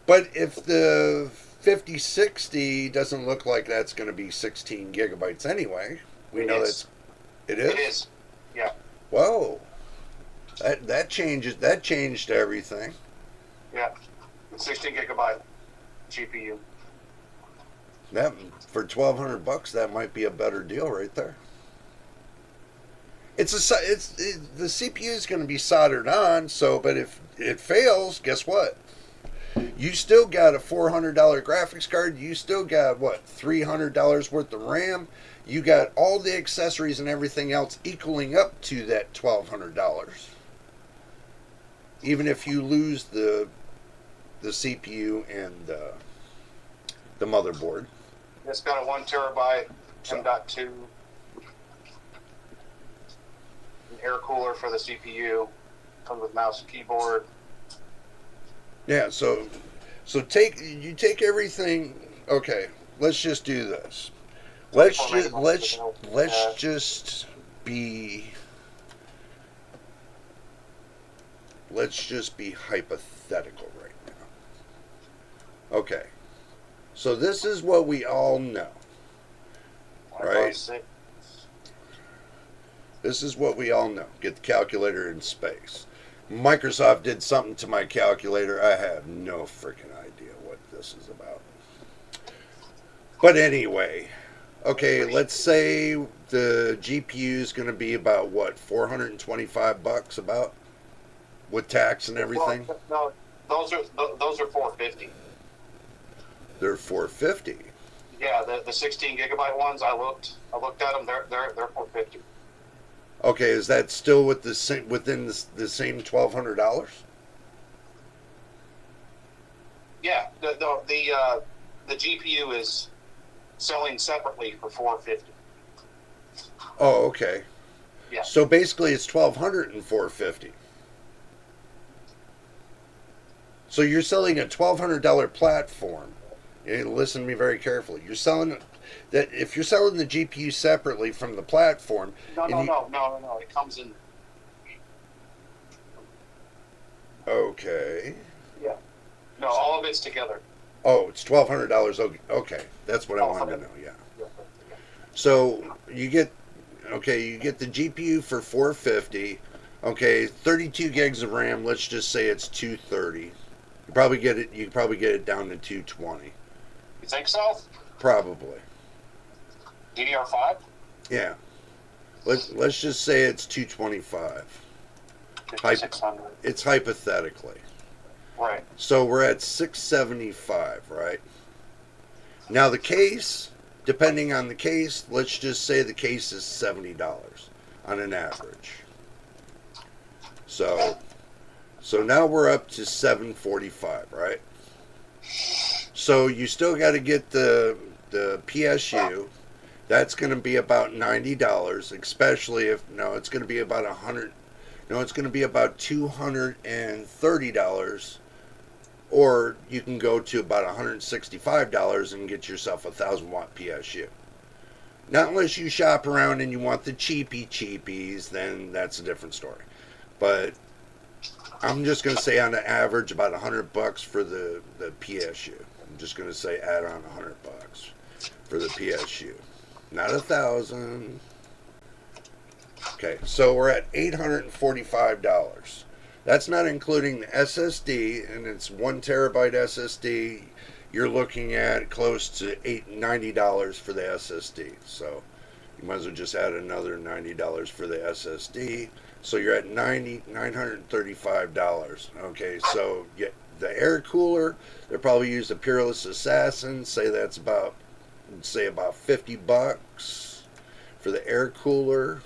But if the 5060 doesn't look like that's going to be 16 gigabytes anyway, we know it is. It is. Yeah. Whoa. That changed everything. Yeah. 16 gigabyte GPU. That for $1,200, that might be a better deal right there. The CPU is going to be soldered on, but if it fails, guess what? You still got a $400 graphics card. You still got what, $300 worth of RAM. You got all the accessories and everything else equaling up to that $1,200. even if you lose the CPU and the motherboard. It's got a 1 terabyte So- M.2, an air cooler for the CPU, comes with mouse and keyboard. Yeah, so take everything. Okay, let's just do this. Let's 24 just megabytes. let's just be let's just be hypothetical right now. Okay, so this is what we all know. Right. This is what we all know. Get the calculator in space. Microsoft did something to my calculator. I have no freaking idea what this is about. But anyway, okay, let's say the GPU is going to be about what, $425 about, with tax and everything. Well, no, those are 450. They're 450. Yeah, the 16 gigabyte ones. I looked at them. They're 450. Okay, is that still with the same, within the same $1,200? Yeah, the GPU is selling separately for 450. Oh, okay. Yeah. So basically, it's $1,200 and $450. So you're selling a $1,200 platform. Listen to me very carefully. You're selling that if you're selling the GPU separately from the platform. No. It comes in. Okay. Yeah. No, all of it's together. Oh, it's $1,200. Okay, that's what I wanted to know. Yeah. So you get the GPU for $450. Okay, 32 gigs of RAM. Let's just say it's $230. You probably get it down to $220. You think so? Probably. DDR5? Yeah. Let's just say it's $225. 5600. It's hypothetically. Right. So we're at $675, right? Now the case, depending on the case, let's just say the case is $70 on an average. So now we're up to $745, right? So you still got to get the PSU. That's going to be about $90, especially if it's going to be about it's going to be about $230, or you can go to about $165 and get yourself a 1,000-watt PSU. Not unless you shop around and you want the cheapies, then that's a different story. But I'm just going to say on the average about $100 for the PSU. I'm just going to say add on $100 for the PSU. Not 1,000. Okay, so we're at $845. That's not including the SSD, and it's 1 terabyte SSD. You're looking at close to $90 for the SSD. So you might as well just add another $90 for the SSD. So you're at $935. Okay, so the air cooler, they'll probably use the Peerless Assassin. Say about $50 for the air cooler.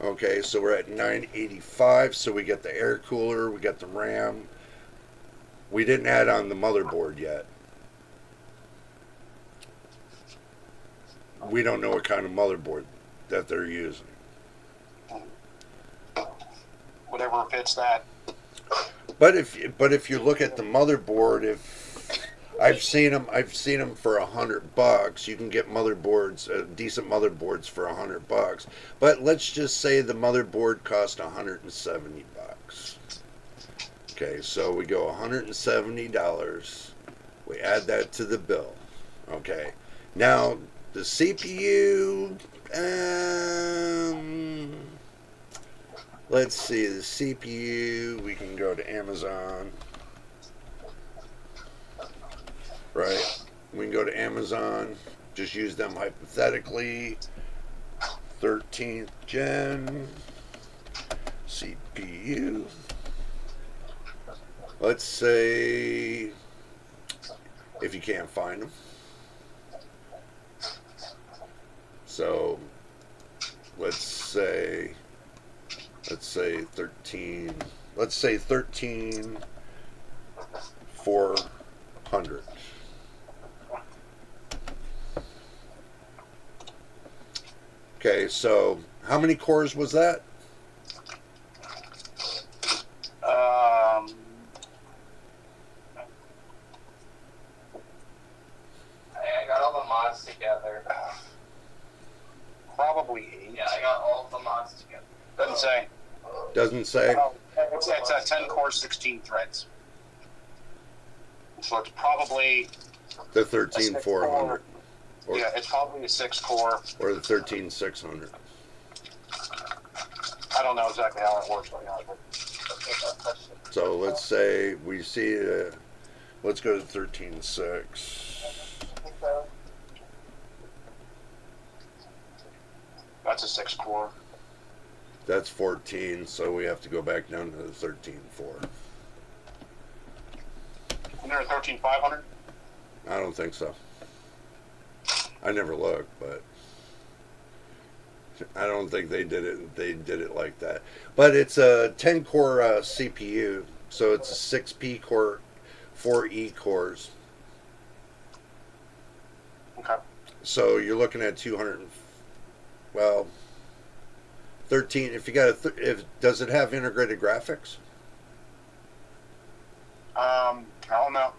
Okay, so we're at $985. So we get the air cooler, we got the RAM. We didn't add on the motherboard yet. We don't know what kind of motherboard that they're using. Whatever fits that. But if you look at the motherboard, if I've seen them for $100. You can get motherboards, decent motherboards for $100. But let's just say the motherboard cost $170. Okay, so we go $170. We add that to the bill. Okay, now the CPU. Let's see, the CPU. We can go to Amazon. Right, we can go to Amazon, just use them hypothetically. 13th gen CPU. Let's say, if you can't find them. So let's say 13. let's say 13,400. Okay, so how many cores was that? I got all the mods together. Probably 8. Yeah, I got all the mods together. Doesn't say. Doesn't say. Oh, it's a 10 core, 16 threads. So it's probably The 13,400. yeah, it's probably a 6 core. Or the 13,600. I don't know exactly how it works right now. So let's say we see, let's go to 13,600. That's a 6 core. That's 14, so we have to go back down to the 13,400. Isn't there a 13,500? I don't think so. I never looked, but I don't think they did it. They did it like that. But it's a 10-core CPU, so it's a 6P core, 4E cores. Okay. So you're looking at 200. Well, 13. If you got if does it have integrated graphics? I don't know.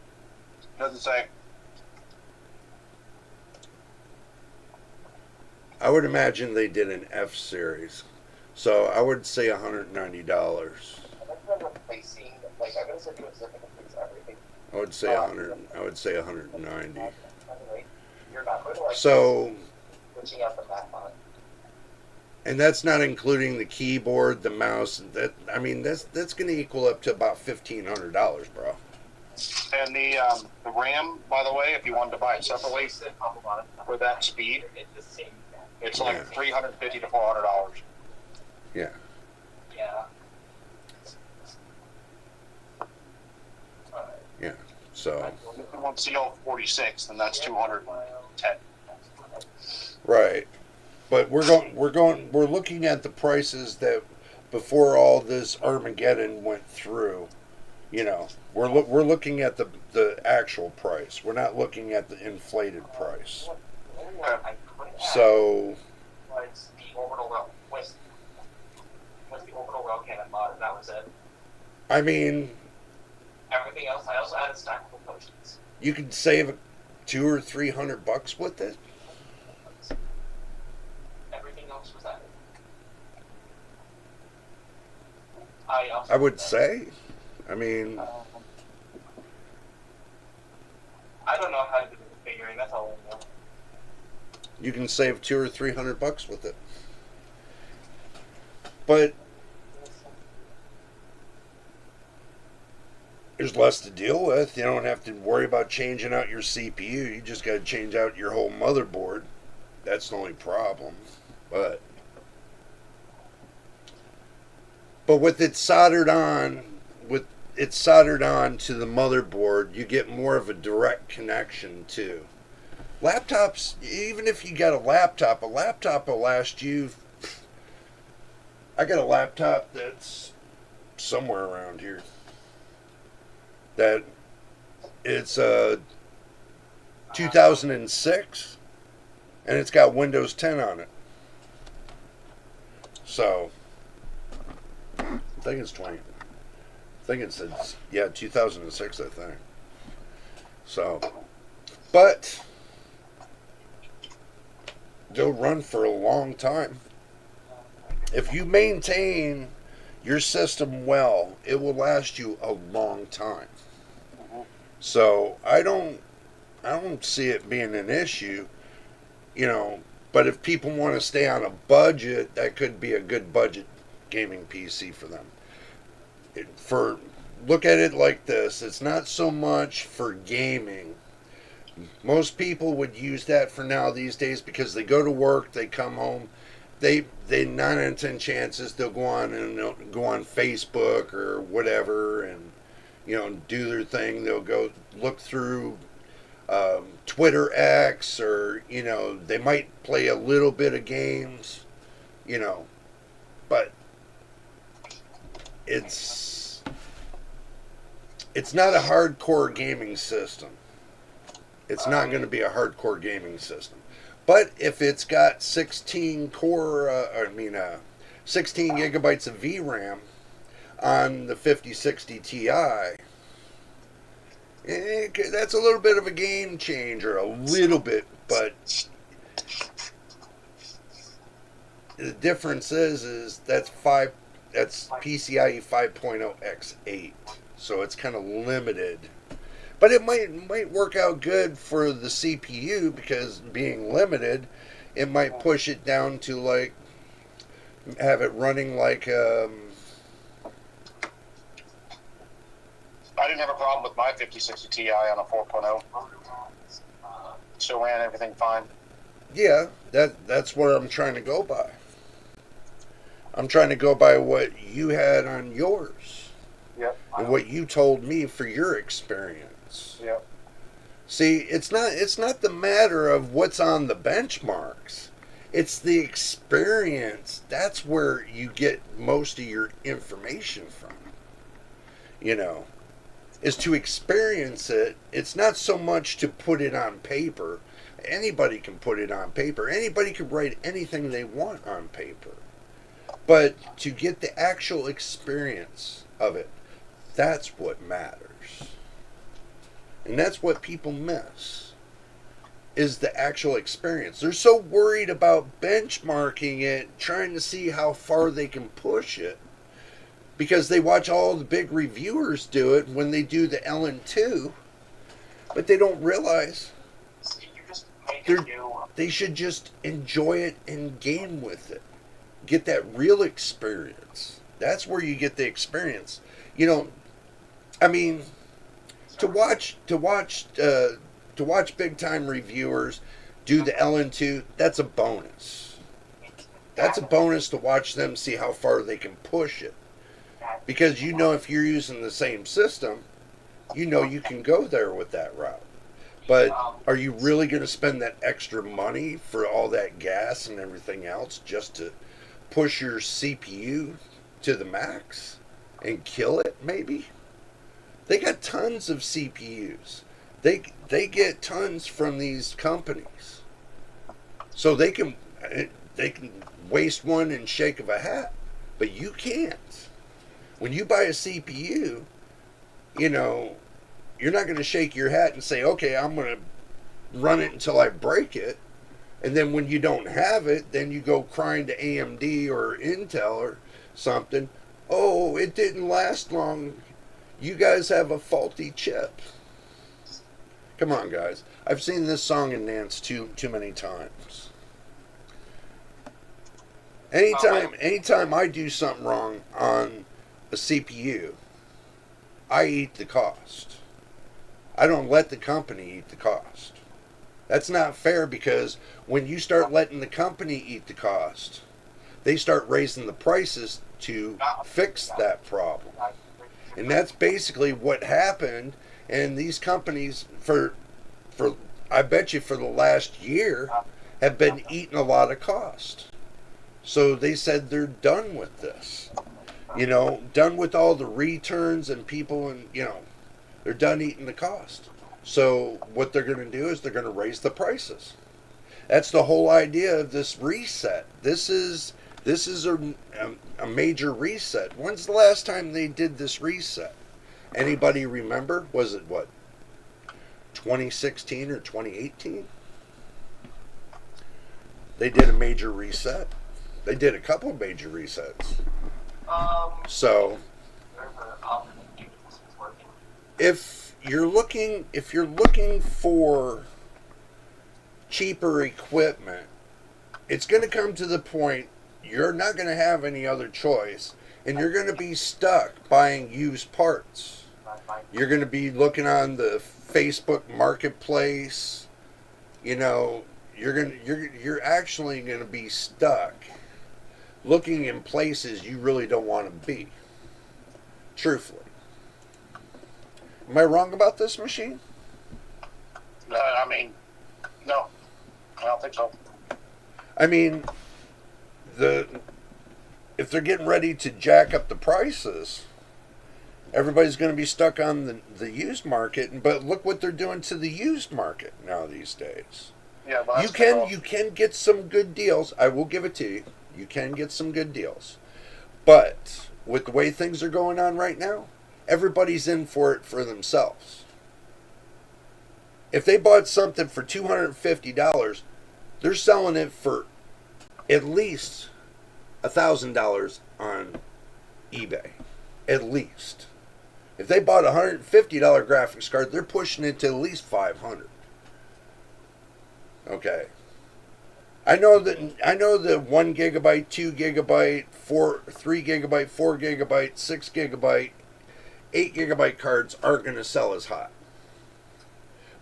Doesn't say. I would imagine they did an F series, so I would say $190. I'm replacing, like, I'm gonna do a zip and replace everything. I would say 100. I would say 190. You're not going to like So, switching out the map on. and that's not including the keyboard, the mouse. That I mean, that's going to equal up to about $1,500, bro. And the RAM, by the way, if you wanted to buy it separately for that speed, it's like $350 to $400. Yeah. Yeah. Yeah. So. If you want CO46, then that's 210. Right. But we're looking at the prices that before all this Armageddon went through. You know, we're looking at the actual price. We're not looking at the inflated price. So. Was the orbital rail was the orbital rail cannon mod, and that was it. I mean, Everything else, I also added stackable potions. you could save $200 or $300 with it. Everything else was added. I would say. I mean, I don't know how to do the figuring. That's all I know. you can save $200 or $300 with it. But there's less to deal with. You don't have to worry about changing out your CPU. You just got to change out your whole motherboard. That's the only problem. But with it soldered on, to the motherboard, you get more of a direct connection too. Laptops, even if you got a laptop will last you. I got a laptop that's somewhere around here. That it's 2006, and it's got Windows 10 on it. So I think it's 20. I think it says 2006. I think. So, but they'll run for a long time. If you maintain your system well, it will last you a long time. So I don't see it being an issue, you know. But if people want to stay on a budget, that could be a good budget gaming PC for them. Look at it like this: it's not so much for gaming. Most people would use that for now these days because they go to work, they come home, they 9 out of 10 chances they'll go on Facebook or whatever and do their thing. They'll go look through Twitter X, or they might play a little bit of games, but it's It's not a hardcore gaming system. It's not going to be a hardcore gaming system. But if it's got 16 core, 16 gigabytes of VRAM on the 5060 Ti, that's a little bit of a game changer, a little bit. But the difference is that's PCIe 5.0 x8, so it's kind of limited. But it might work out good for the CPU because being limited, it might push it down to like have it running like. I didn't have a problem with my 5060 Ti on a 4.0. Still ran everything fine. Yeah, that's what I'm trying to go by. I'm trying to go by what you had on yours. Yep. And what you told me for your experience. Yep. See, it's not the matter of what's on the benchmarks. It's the experience. That's where you get most of your information from. You know, is to experience it. It's not so much to put it on paper. Anybody can put it on paper. Anybody can write anything they want on paper. But to get the actual experience of it, that's what matters. And that's what people miss, is the actual experience. They're so worried about benchmarking it, trying to see how far they can push it, because they watch all the big reviewers do it when they do the LN2, but they don't realize they should just enjoy it and game with it. Get that real experience. That's where you get the experience. You know, I mean, to watch big time reviewers do the LN2, that's a bonus. That's a bonus to watch them see how far they can push it. Because you know if you're using the same system, you know you can go there with that route. But are you really going to spend that extra money for all that gas and everything else just to push your CPU to the max and kill it, maybe? They got tons of CPUs. They get tons from these companies. So they can waste one in shake of a hat, but you can't. When you buy a CPU, you know, you're not going to shake your hat and say, okay, I'm going to run it until I break it. And then when you don't have it, then you go crying to AMD or Intel or something. Oh, it didn't last long. You guys have a faulty chip. Come on, guys. I've seen this song and dance too many times. Anytime I do something wrong on a CPU, I eat the cost. I don't let the company eat the cost. That's not fair, because when you start letting the company eat the cost, they start raising the prices to fix that problem. And that's basically what happened. And these companies, for I bet you for the last year, have been eating a lot of cost. So they said they're done with this. You know, done with all the returns and people, and, you know, they're done eating the cost. So what they're going to do is they're going to raise the prices. That's the whole idea of this reset. This is a major reset. When's the last time they did this reset? Anybody remember? Was it what, 2016 or 2018? They did a major reset. They did a couple of major resets. So if you're looking for cheaper equipment, it's going to come to the point you're not going to have any other choice, and you're going to be stuck buying used parts. You're going to be looking on the Facebook Marketplace. You know, you're actually going to be stuck looking in places you really don't want to be. Truthfully. Am I wrong about this machine? I mean, no. I don't think so. I mean, if they're getting ready to jack up the prices, Everybody's going to be stuck on the used market, but look what they're doing to the used market now these days. Yeah, well, You can get some good deals. I will give it to you. You can get some good deals. But with the way things are going on right now, everybody's in for it for themselves. If they bought something for $250, they're selling it for at least $1,000 on eBay. At least. If they bought a $150 graphics card, they're pushing it to at least $500. Okay. I know that 1 gigabyte, 2 gigabyte, 3 gigabyte, 4 gigabyte, 6 gigabyte, 8 gigabyte cards aren't going to sell as hot.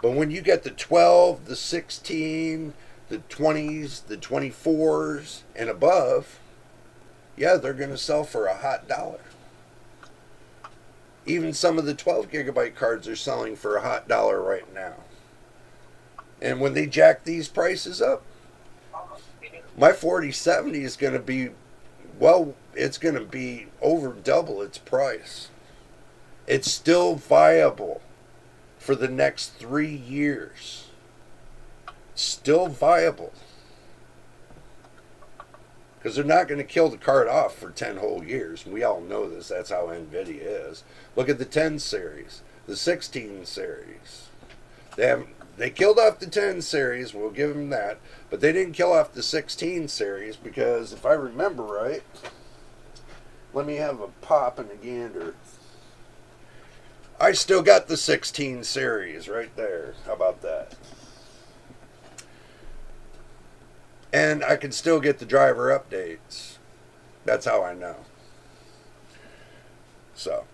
But when you get the 12, the 16, the 20s, the 24s, and above, yeah, they're going to sell for a hot dollar. Even some of the 12 gigabyte cards are selling for a hot dollar right now. And when they jack these prices up, my 4070 is going to be, well, it's going to be over double its price. It's still viable for the next 3 years. Still viable. Because they're not going to kill the card off for 10 whole years. We all know this. That's how NVIDIA is. Look at the 10 series, the 16 series. They killed off the 10 series, we'll give them that, but they didn't kill off the 16 series because, if I remember right, let me have a pop and a gander. I still got the 16 series right there. How about that? And I can still get the driver updates. That's how I know. So,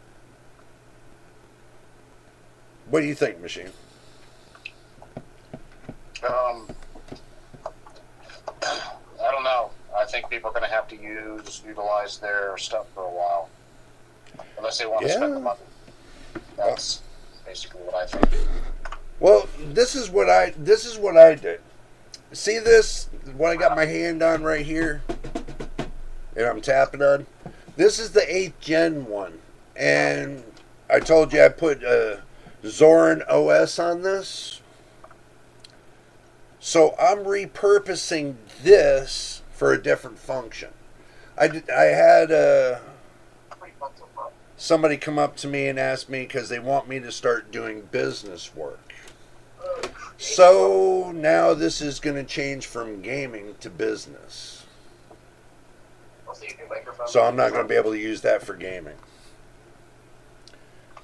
what do you think, Machine? I don't know. I think people are going to have to utilize their stuff for a while, unless they want to spend the money. That's basically what I think. Well, this is what I did. See this? What I got my hand on right here, and I'm tapping on. This is the 8th gen one, and I told you I put Zorin OS on this. So I'm repurposing this for a different function. I had somebody come up to me and ask me because they want me to start doing business work. So now this is going to change from gaming to business. So I'm not going to be able to use that for gaming.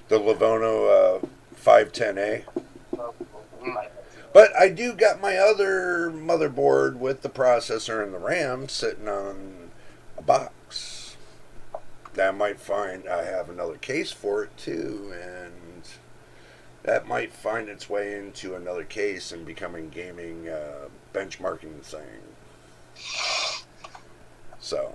The Livono 510A. But I do got my other motherboard with the processor and the RAM sitting on a box. That might find I have another case for it too, and that might find its way into another case and becoming gaming benchmarking thing. So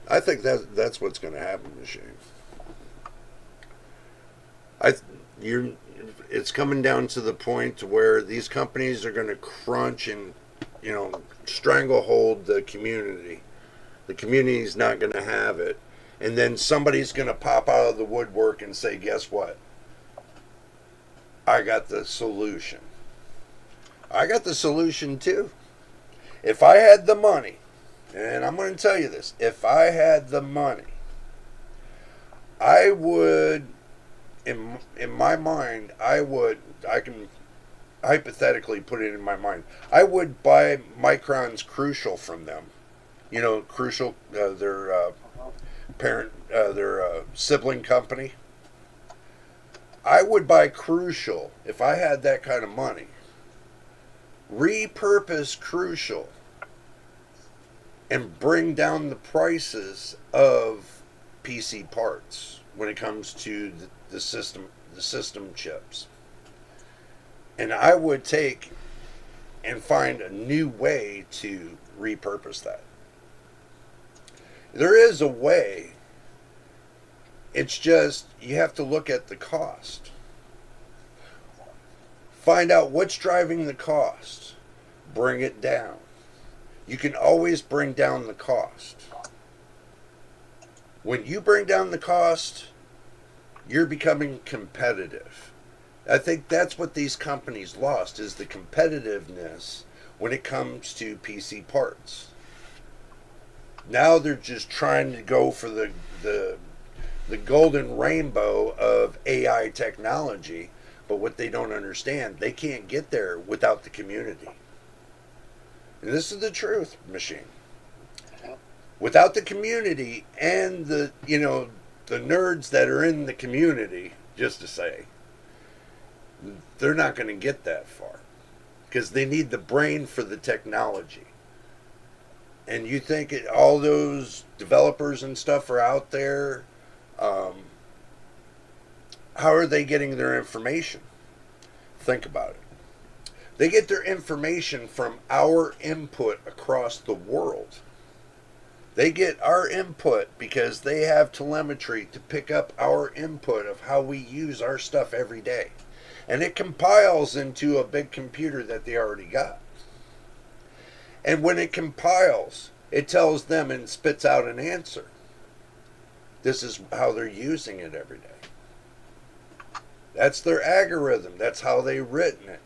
I think that's what's going to happen, Machine. It's coming down to the point where these companies are going to crunch and, stranglehold the community. The community's not going to have it, and then somebody's going to pop out of the woodwork and say, "Guess what? I got the solution." I got the solution too. If I had the money. And I'm going to tell you this. If I had the money, I would, in my mind, I can hypothetically put it in my mind, I would buy Micron's Crucial from them. Crucial, their parent, their sibling company. I would buy Crucial if I had that kind of money. Repurpose Crucial and bring down the prices of PC parts when it comes to the system chips. And I would take and find a new way to repurpose that. There is a way. It's just you have to look at the cost. Find out what's driving the cost. Bring it down. you can always bring down the cost. When you bring down the cost, you're becoming competitive. I think that's what these companies lost, is the competitiveness when it comes to PC parts. Now they're just trying to go for the golden rainbow of AI technology, but what they don't understand, they can't get there without the community. And this is the truth, machine. Without the community and the the nerds that are in the community, just to say, they're not going to get that far because they need the brain for the technology. And you think all those developers and stuff are out there? How are they getting their information? Think about it. They get their information from our input across the world. They get our input because they have telemetry to pick up our input of how we use our stuff every day. And it compiles into a big computer that they already got. And when it compiles, it tells them and spits out an answer. This is how they're using it every day. That's their algorithm. That's how they've written it.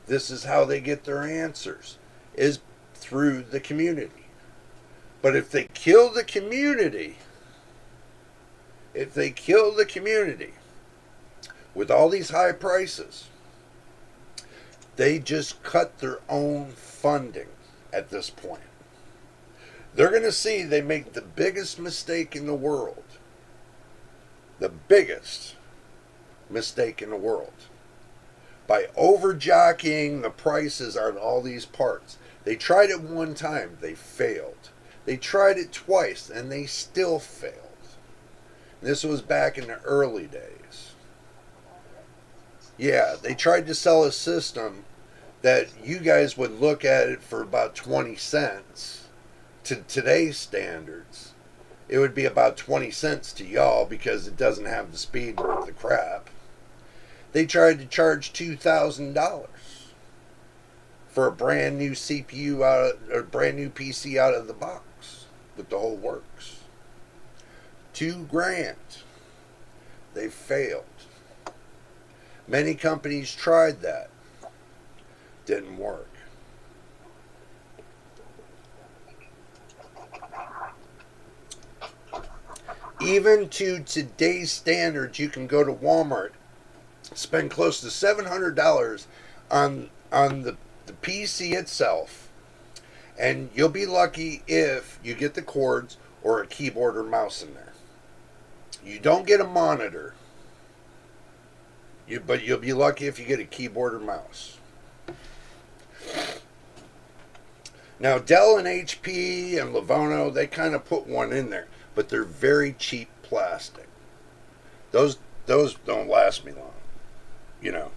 This is how they get their answers, is through the community. But if they kill the community, with all these high prices, they just cut their own funding at this point. They're going to see they make the biggest mistake in the world. The biggest mistake in the world. By over-jockeying the prices on all these parts. They tried it one time, they failed. They tried it twice, and they still failed. This was back in the early days. Yeah, they tried to sell a system that you guys would look at it for about 20 cents. To today's standards, it would be about 20 cents to y'all because it doesn't have the speed worth the crap. They tried to charge $2,000 for a brand new CPU a brand new PC out of the box with the whole works. $2,000. They failed. Many companies tried that. Didn't work. Even to today's standards, you can go to Walmart, spend close to $700 on the PC itself, and you'll be lucky if you get the cords or a keyboard or mouse in there. You don't get a monitor, but you'll be lucky if you get a keyboard or mouse. Now, Dell and HP and Lenovo, they kind of put one in there, but they're very cheap plastic. Those don't last me long. You know,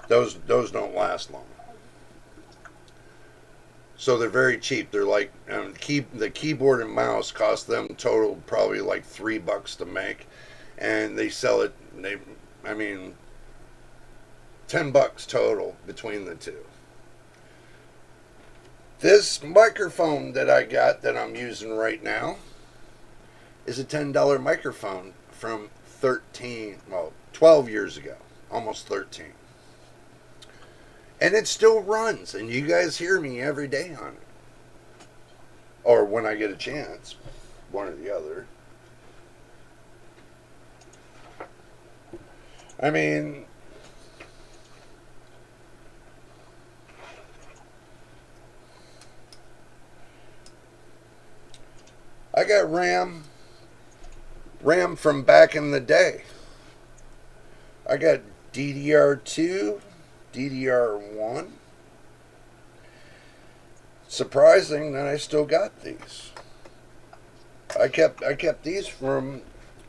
those don't last long. So they're very cheap. They're like the keyboard and mouse cost them total probably like $3 to make, and they sell it. $10 total between the two. This microphone that I got that I'm using right now is a $10 microphone from 12 years ago, almost 13. And it still runs, and you guys hear me every day on it. Or when I get a chance, one or the other. I mean, I got RAM from back in the day. I got DDR2, DDR1. Surprising that I still got these. I kept these from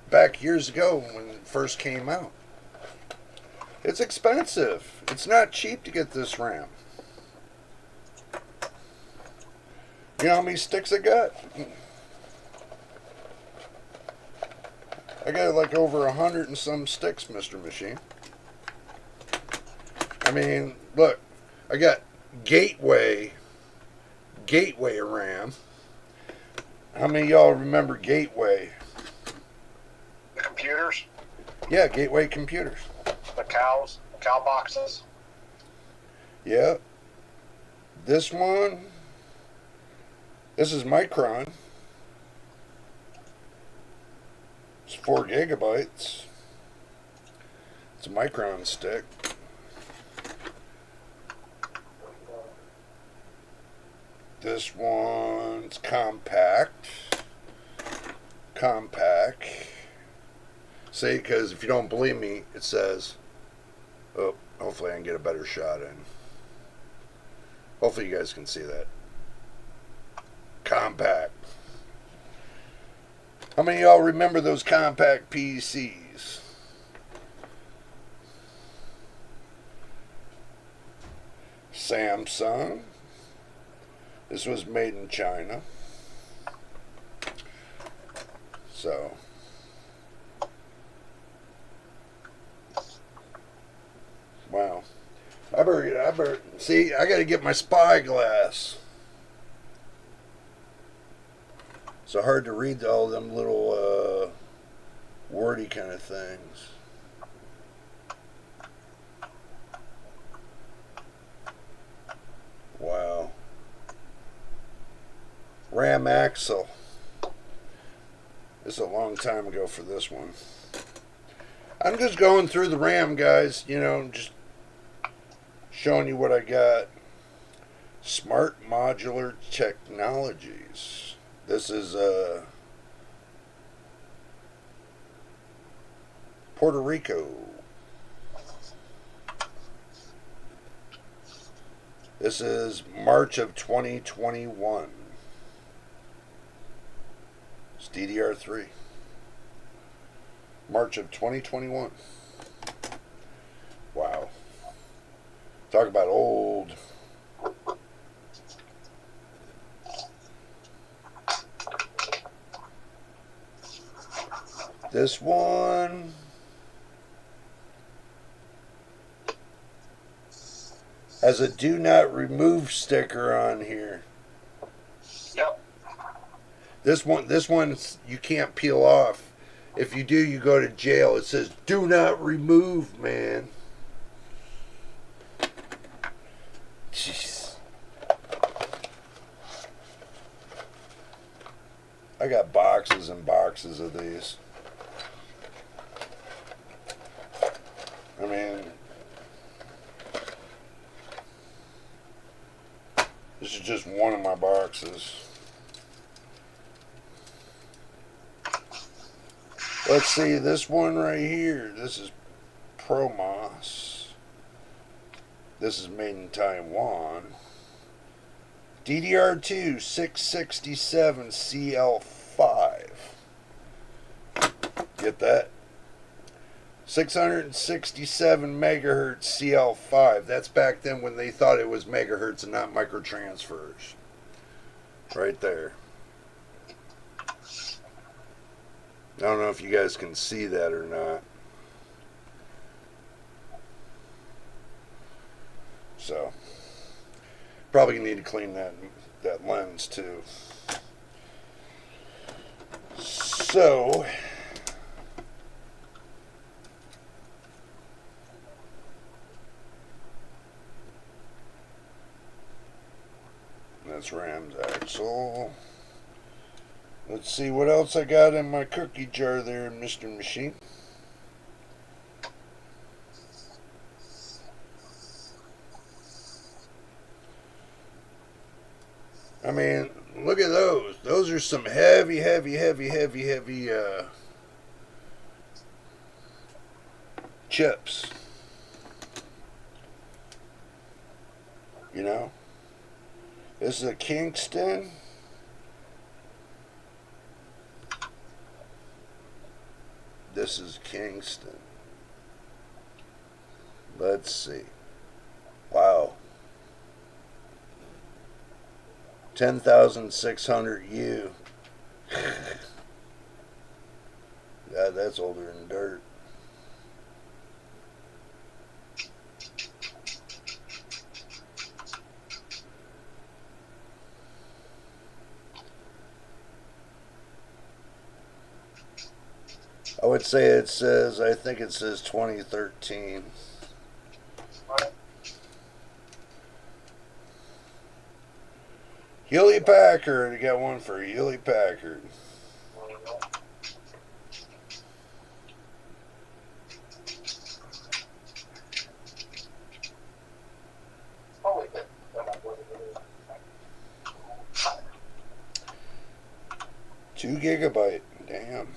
back years ago when it first came out. It's expensive. It's not cheap to get this RAM. You know how many sticks I got? I got like over 100 and some sticks, Mr. Machine. I mean, look, I got Gateway Gateway RAM. How many of y'all remember Gateway? The computers, Yeah, Gateway computers. the cow boxes. Yeah. This one, this is Micron. It's 4 gigabytes. It's a Micron stick. This one's compact. Compact. See, because if you don't believe me, it says, oh, hopefully I can get a better shot in. Hopefully you guys can see that. Compact. How many of y'all remember those compact PCs? Samsung. This was made in China. So, wow. I better, see, I gotta get my spyglass. So hard to read all them little wordy kind of things. Wow. RAM axle. This is a long time ago for this one. I'm just going through the RAM, guys. You know, just showing you what I got. Smart Modular Technologies. This is Puerto Rico. This is March of 2021. It's DDR3. March of 2021. Wow. Talk about old. This one has a do not remove sticker on here. Yep. This one you can't peel off. If you do, you go to jail. It says do not remove, man. Jeez. I got boxes and boxes of these. I mean, this is just one of my boxes. Let's see, this one right here. This is Promos. This is made in Taiwan. DDR2 667 CL5. Get that? 667 megahertz CL5. That's back then when they thought it was megahertz and not microtransfers. Right there. I don't know if you guys can see that or not. So, probably need to clean that lens too. So, that's Ram's axle. Let's see what else I got in my cookie jar there, Mr. Machine. I mean, look at those. Those are some heavy chips. You know? This is a Kingston. This is Kingston. Let's see. Wow. 10,600U. God, that's older than dirt. I would say it says, I think it says 2013. Right? Hewlett Packard. You got one for Hewlett Packard. There you go. Probably good. But I wasn't really- 2 GB. Damn.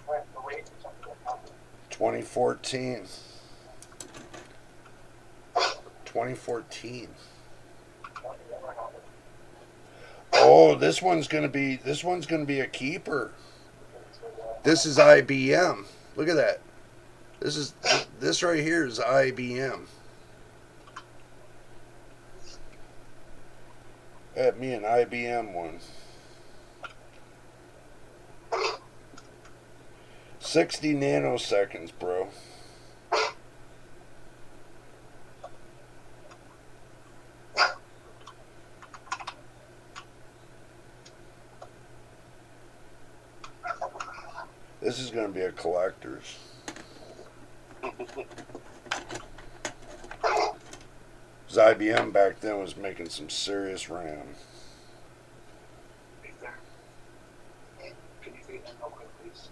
Right, the rate or something like that. 2014. 2014. Oh, this one's gonna be a keeper. This is IBM. Look at that. This right here is IBM. Had me an IBM one. 60 nanoseconds, bro. This is going to be a collector's. Because IBM back then was making some serious RAM. Can you feed them real quick, please?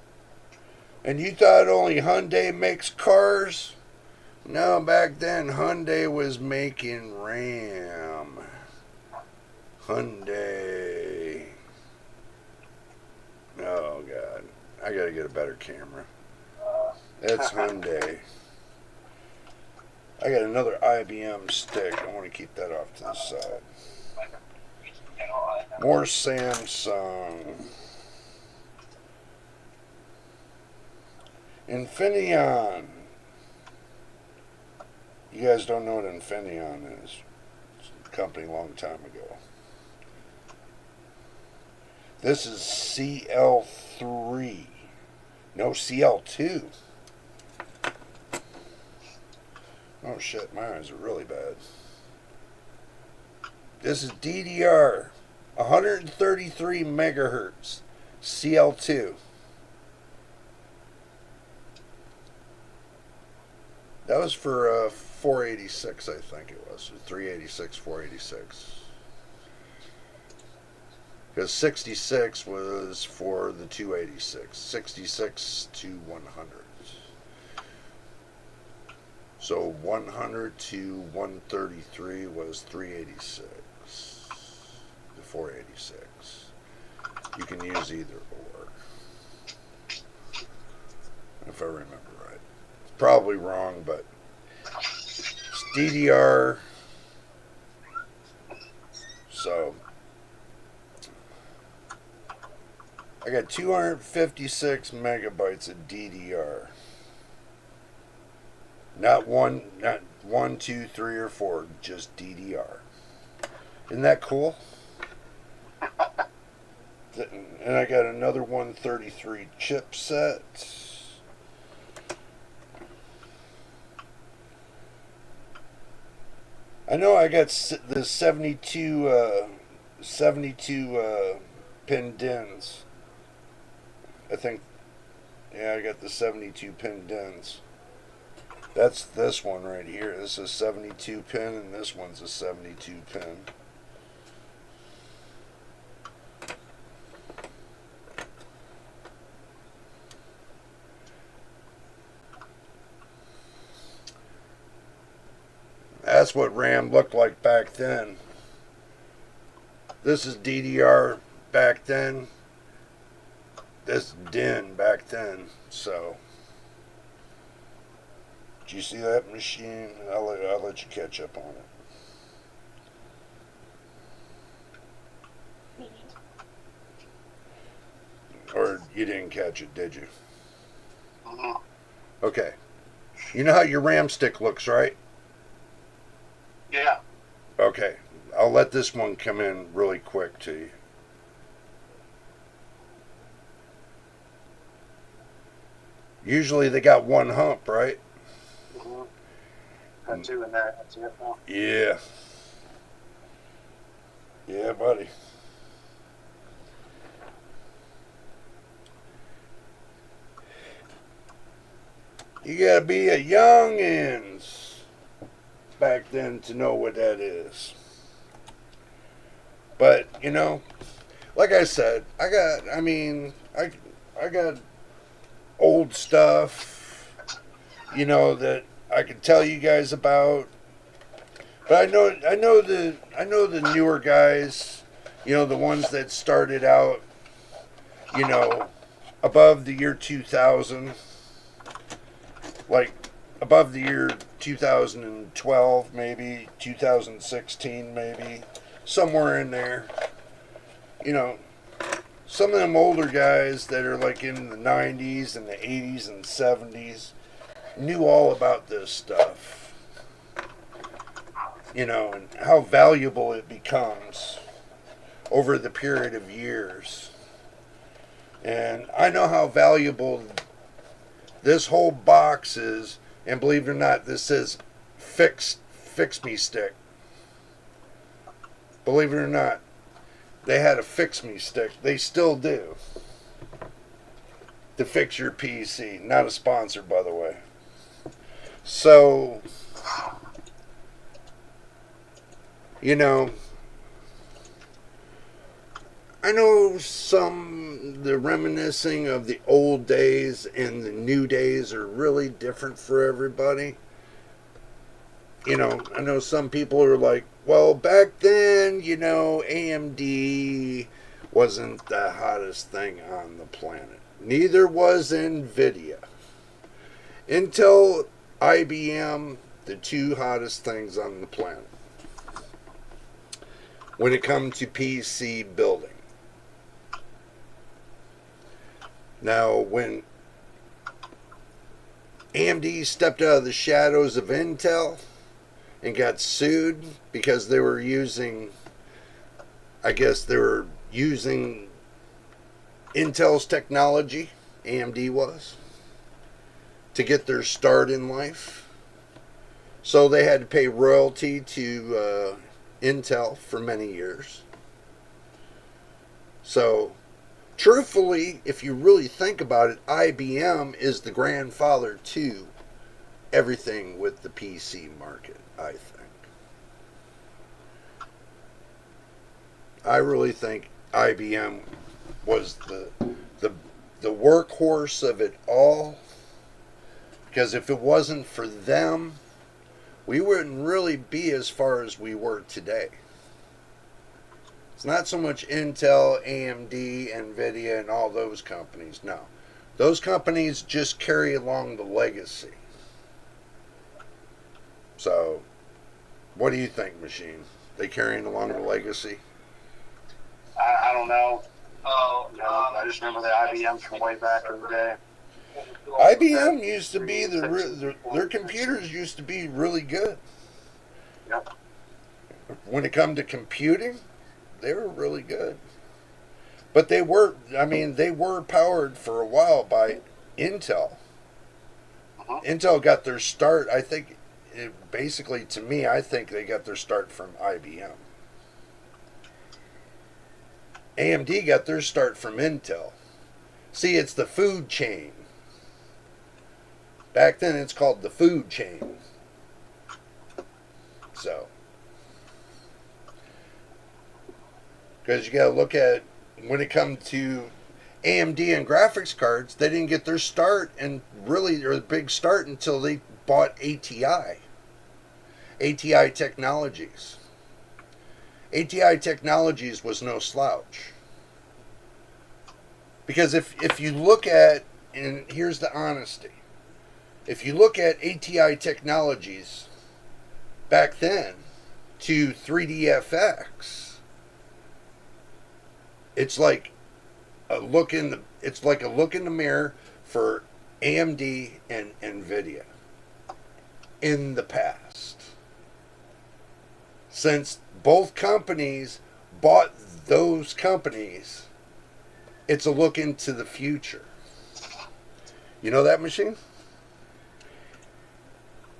And you thought only Hyundai makes cars? No, back then Hyundai was making RAM. Hyundai. Oh, God. I got to get a better camera. That's Hyundai. I got another IBM stick. I want to keep that off to the side. More Samsung. Infineon. You guys don't know what Infineon is. It's a company a long time ago. This is CL3. No, CL2. Oh shit, my eyes are really bad. This is DDR. 133 megahertz. CL2. That was for 486, I think it was. 386, 486. Because 66 was for the 286. 66 to 100. So 100 to 133 was 386 to 486. You can use either or, if I remember right. It's probably wrong, but it's DDR. So I got 256 megabytes of DDR. Not one, 2, 3, or 4, just DDR. Isn't that cool? And I got another 133 chipset. I know I got the 72 pin DINs. I think, yeah, I got the 72 pin DINs. That's this one right here. This is a 72 pin, and this one's a 72 pin. That's what RAM looked like back then. This is DDR back then. This DIN back then. So, did you see that machine? I'll let you catch up on it. Or you didn't catch it, did you? Okay. You know how your RAM stick looks, right? Yeah. Okay. I'll let this one come in really quick to you. Usually they got one hump, right? Got two in there. That's it now. Yeah. Yeah, buddy. You gotta be a youngins back then to know what that is. But you know, like I said, I got old stuff, you know, that I could tell you guys about. But I know the newer guys, you know, the ones that started out, you know, above the year 2000, like above the year 2012, maybe 2016, maybe somewhere in there. You know, some of them older guys that are like in the 90s and the 80s and 70s knew all about this stuff. You know, and how valuable it becomes over the period of years. And I know how valuable this whole box is, and believe it or not, this says fix me stick. Believe it or not, they had a fix me stick. They still do. To fix your PC. Not a sponsor, by the way. So, you know, I know the reminiscing of the old days and the new days are really different for everybody. You know, I know some people are like, well, back then, you know, AMD wasn't the hottest thing on the planet. Neither was NVIDIA. Intel, IBM, the two hottest things on the planet when it comes to PC building. Now, when AMD stepped out of the shadows of Intel and got sued because they were using, I guess they were using Intel's technology, AMD was, to get their start in life. So they had to pay royalty to Intel for many years. So, truthfully, if you really think about it, IBM is the grandfather to everything with the PC market, I think. I really think IBM was the workhorse of it all. Because if it wasn't for them, we wouldn't really be as far as we were today. It's not so much Intel, AMD, NVIDIA, and all those companies. No. Those companies just carry along the legacy. So, what do you think, Machine? They carrying along the legacy? I don't know. Oh, I just remember the IBM from way back in the day. IBM used to be their computers used to be really good. Yep. When it come to computing, they were really good. But they were powered for a while by Intel. Intel got their start, I think, basically to me, I think they got their start from IBM. AMD got their start from Intel. See, it's the food chain. Back then, it's called the food chain. So, because you got to look at when it comes to AMD and graphics cards, they didn't get their start and really their big start until they bought ATI Technologies. ATI Technologies was no slouch. Because if you look at, and here's the honesty, if you look at ATI Technologies back then to 3DFX, it's like a look in the mirror for AMD and NVIDIA in the past. Since both companies bought those companies, it's a look into the future. You know that, Machine?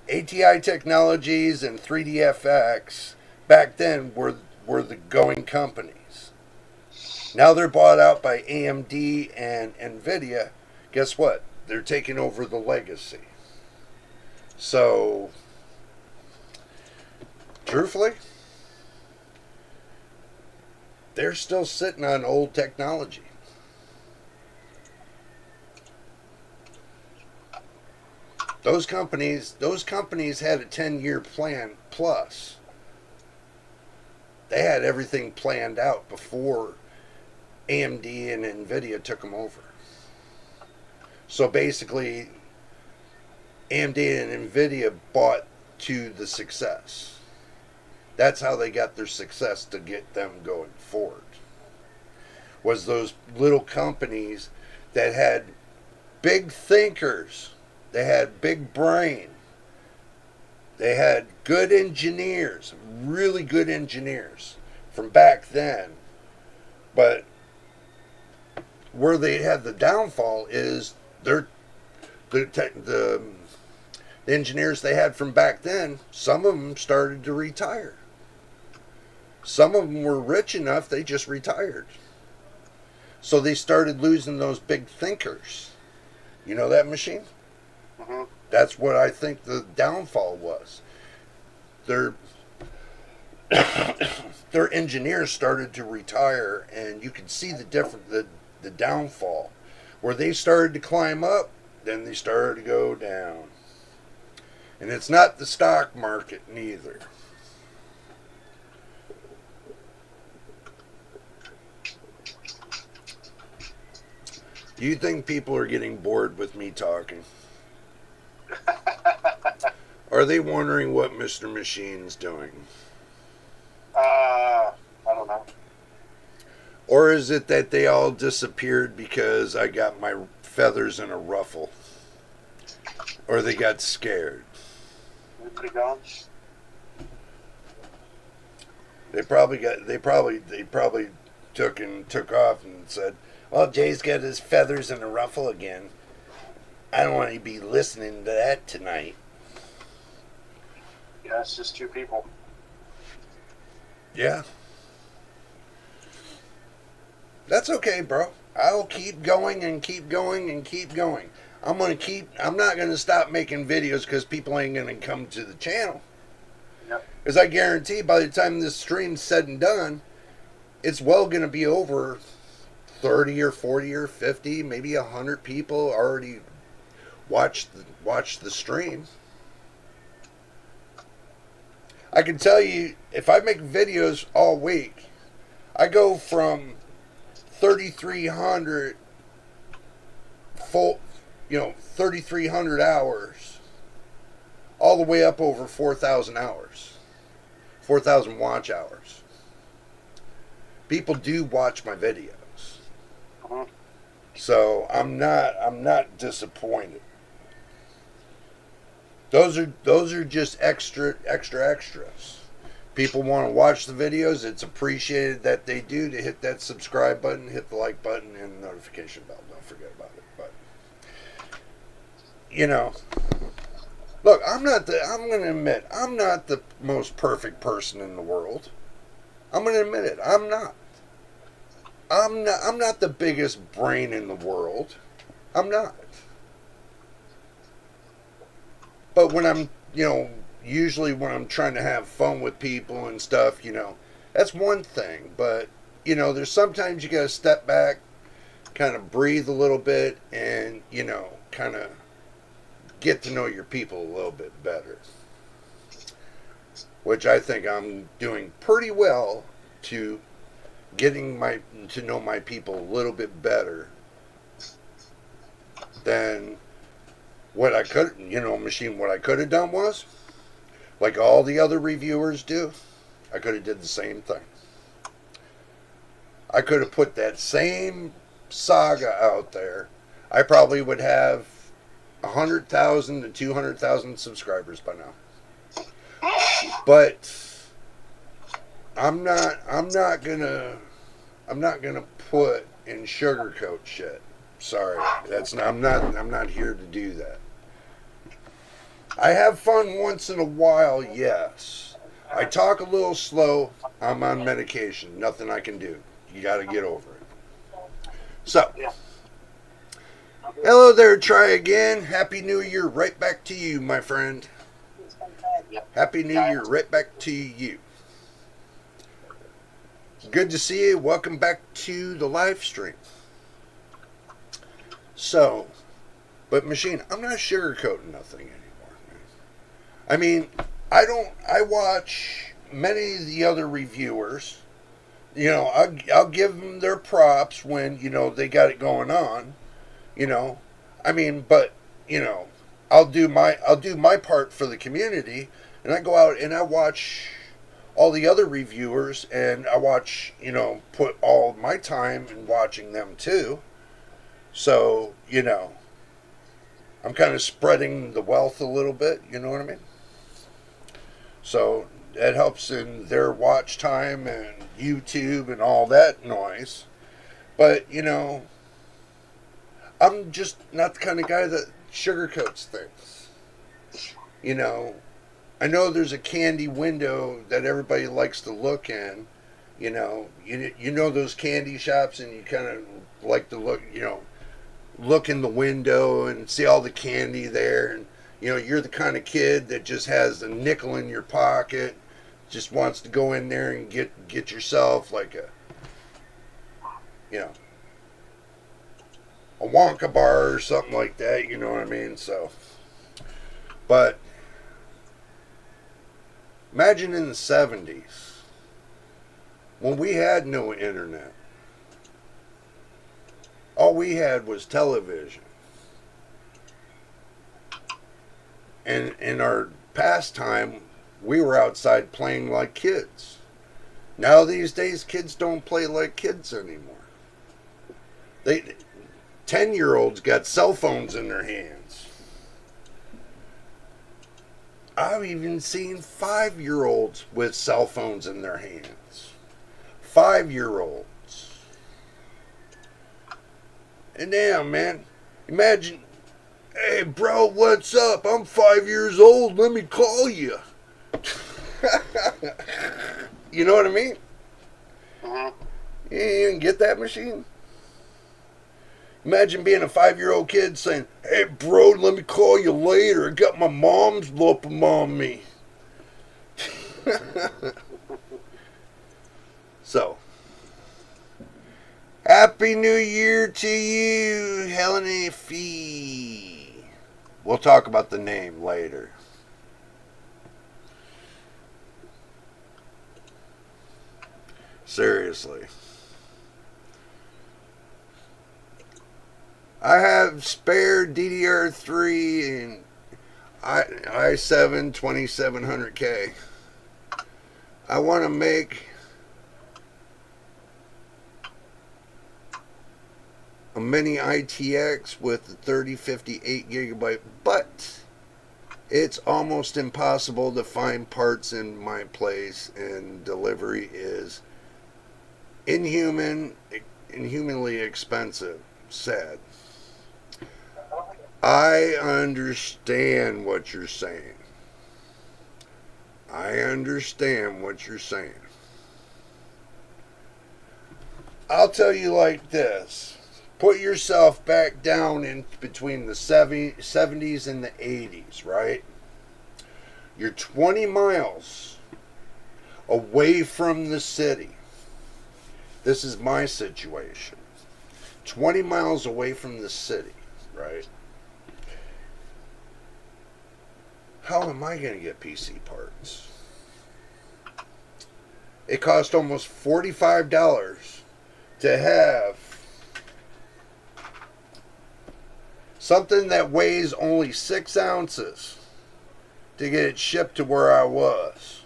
ATI Technologies and 3DFX back then were the going companies. Now they're bought out by AMD and NVIDIA. Guess what? They're taking over the legacy. So, truthfully, they're still sitting on old technology. Those companies had a 10-year plan plus. They had everything planned out before AMD and Nvidia took them over. So basically, AMD and Nvidia bought to the success. That's how they got their success to get them going forward. Was those little companies that had big thinkers, they had big brain, they had good engineers, really good engineers from back then. But where they had the downfall is the engineers they had from back then, some of them started to retire. Some of them were rich enough, they just retired. So they started losing those big thinkers. You know that machine? Mm-hmm. That's what I think the downfall was. Their engineers started to retire, and you could see the downfall. Where they started to climb up, then they started to go down. And it's not the stock market neither. Do you think people are getting bored with me talking? Are they wondering what Mr. Machine's doing? I don't know. Or is it that they all disappeared because I got my feathers in a ruffle? Or they got scared? Everybody gone? They probably took off and said, "Well, Jay's got his feathers in a ruffle again. I don't want to be listening to that tonight." Yeah, it's just two people. Yeah. That's okay, bro. I'll keep going and keep going and keep going. I'm not going to stop making videos because people ain't going to come to the channel. Yep. Because I guarantee by the time this stream's said and done, it's well going to be over 30 or 40 or 50, maybe 100 people already watched the stream. I can tell you, if I make videos all week, I go from 3,300 full, 3,300 hours, all the way up over 4,000 hours, 4,000 watch hours. People do watch my videos, so I'm not disappointed. Those are just extras. People want to watch the videos. It's appreciated that they do, to hit that subscribe button, hit the like button, and the notification bell. Don't forget about it. But look, I'm going to admit, I'm not the most perfect person in the world. I'm going to admit it. I'm not. I'm not the biggest brain in the world. I'm not. But when I'm, usually when I'm trying to have fun with people and stuff, that's one thing. But, there's sometimes you got to step back, kind of breathe a little bit, and, kind of get to know your people a little bit better. Which I think I'm doing pretty well to getting to know my people a little bit better than what I could, what I could have done was, like all the other reviewers do, I could have did the same thing. I could have put that same saga out there. I probably would have 100,000 to 200,000 subscribers by now. But I'm not gonna put in sugarcoat shit. Sorry, I'm not here to do that. I have fun once in a while, yes. I talk a little slow. I'm on medication. Nothing I can do. You got to get over it. So, Hello there, try again. Happy New Year, right back to you, my friend. Yep. Happy New Year, right back to you. Good to see you. Welcome back to the live stream. So, but machine, I'm not sugarcoating nothing anymore. I mean, I watch many of the other reviewers. You know, I'll give them their props when, you know, they got it going on. You know, I mean, but, you know, I'll do my part for the community, and I go out and I watch all the other reviewers, and I watch, you know, put all my time in watching them too. So, you know, I'm kind of spreading the wealth a little bit, you know what I mean? So that helps in their watch time and YouTube and all that noise. But, you know, I'm just not the kind of guy that sugarcoats things. You know there's a candy window that everybody likes to look in. You know those candy shops, and you kind of like to look in the window and see all the candy there, and you're the kind of kid that just has a nickel in your pocket, just wants to go in there and get yourself like you know a Wonka bar or something like that, you know what I mean? So, but imagine in the 70s when we had no internet. All we had was television. And in our pastime, we were outside playing like kids. Now these days, kids don't play like kids anymore. 10-year-olds got cell phones in their hands. I've even seen 5-year-olds with cell phones in their hands. 5-year-olds. And damn, man, imagine, hey, bro, what's up? I'm 5 years old. Let me call you. You know what I mean? Mm-hmm. You didn't get that, machine? Imagine being a 5-year-old kid saying, hey, bro, let me call you later. I got my mom's loping on me. So, Happy New Year to you, Helena Fee. We'll talk about the name later. Seriously. I have spare DDR3 and i7 2700K. I want to make a mini ITX with a 3058 gigabyte, but it's almost impossible to find parts in my place, and delivery is inhumanly expensive. Sad. I understand what you're saying. I understand what you're saying. I'll tell you like this. Put yourself back down in between the 70s and the 80s, right? You're 20 miles away from the city. This is my situation. 20 miles away from the city, right? How am I going to get PC parts? It cost almost $45 to have something that weighs only 6 ounces to get it shipped to where I was.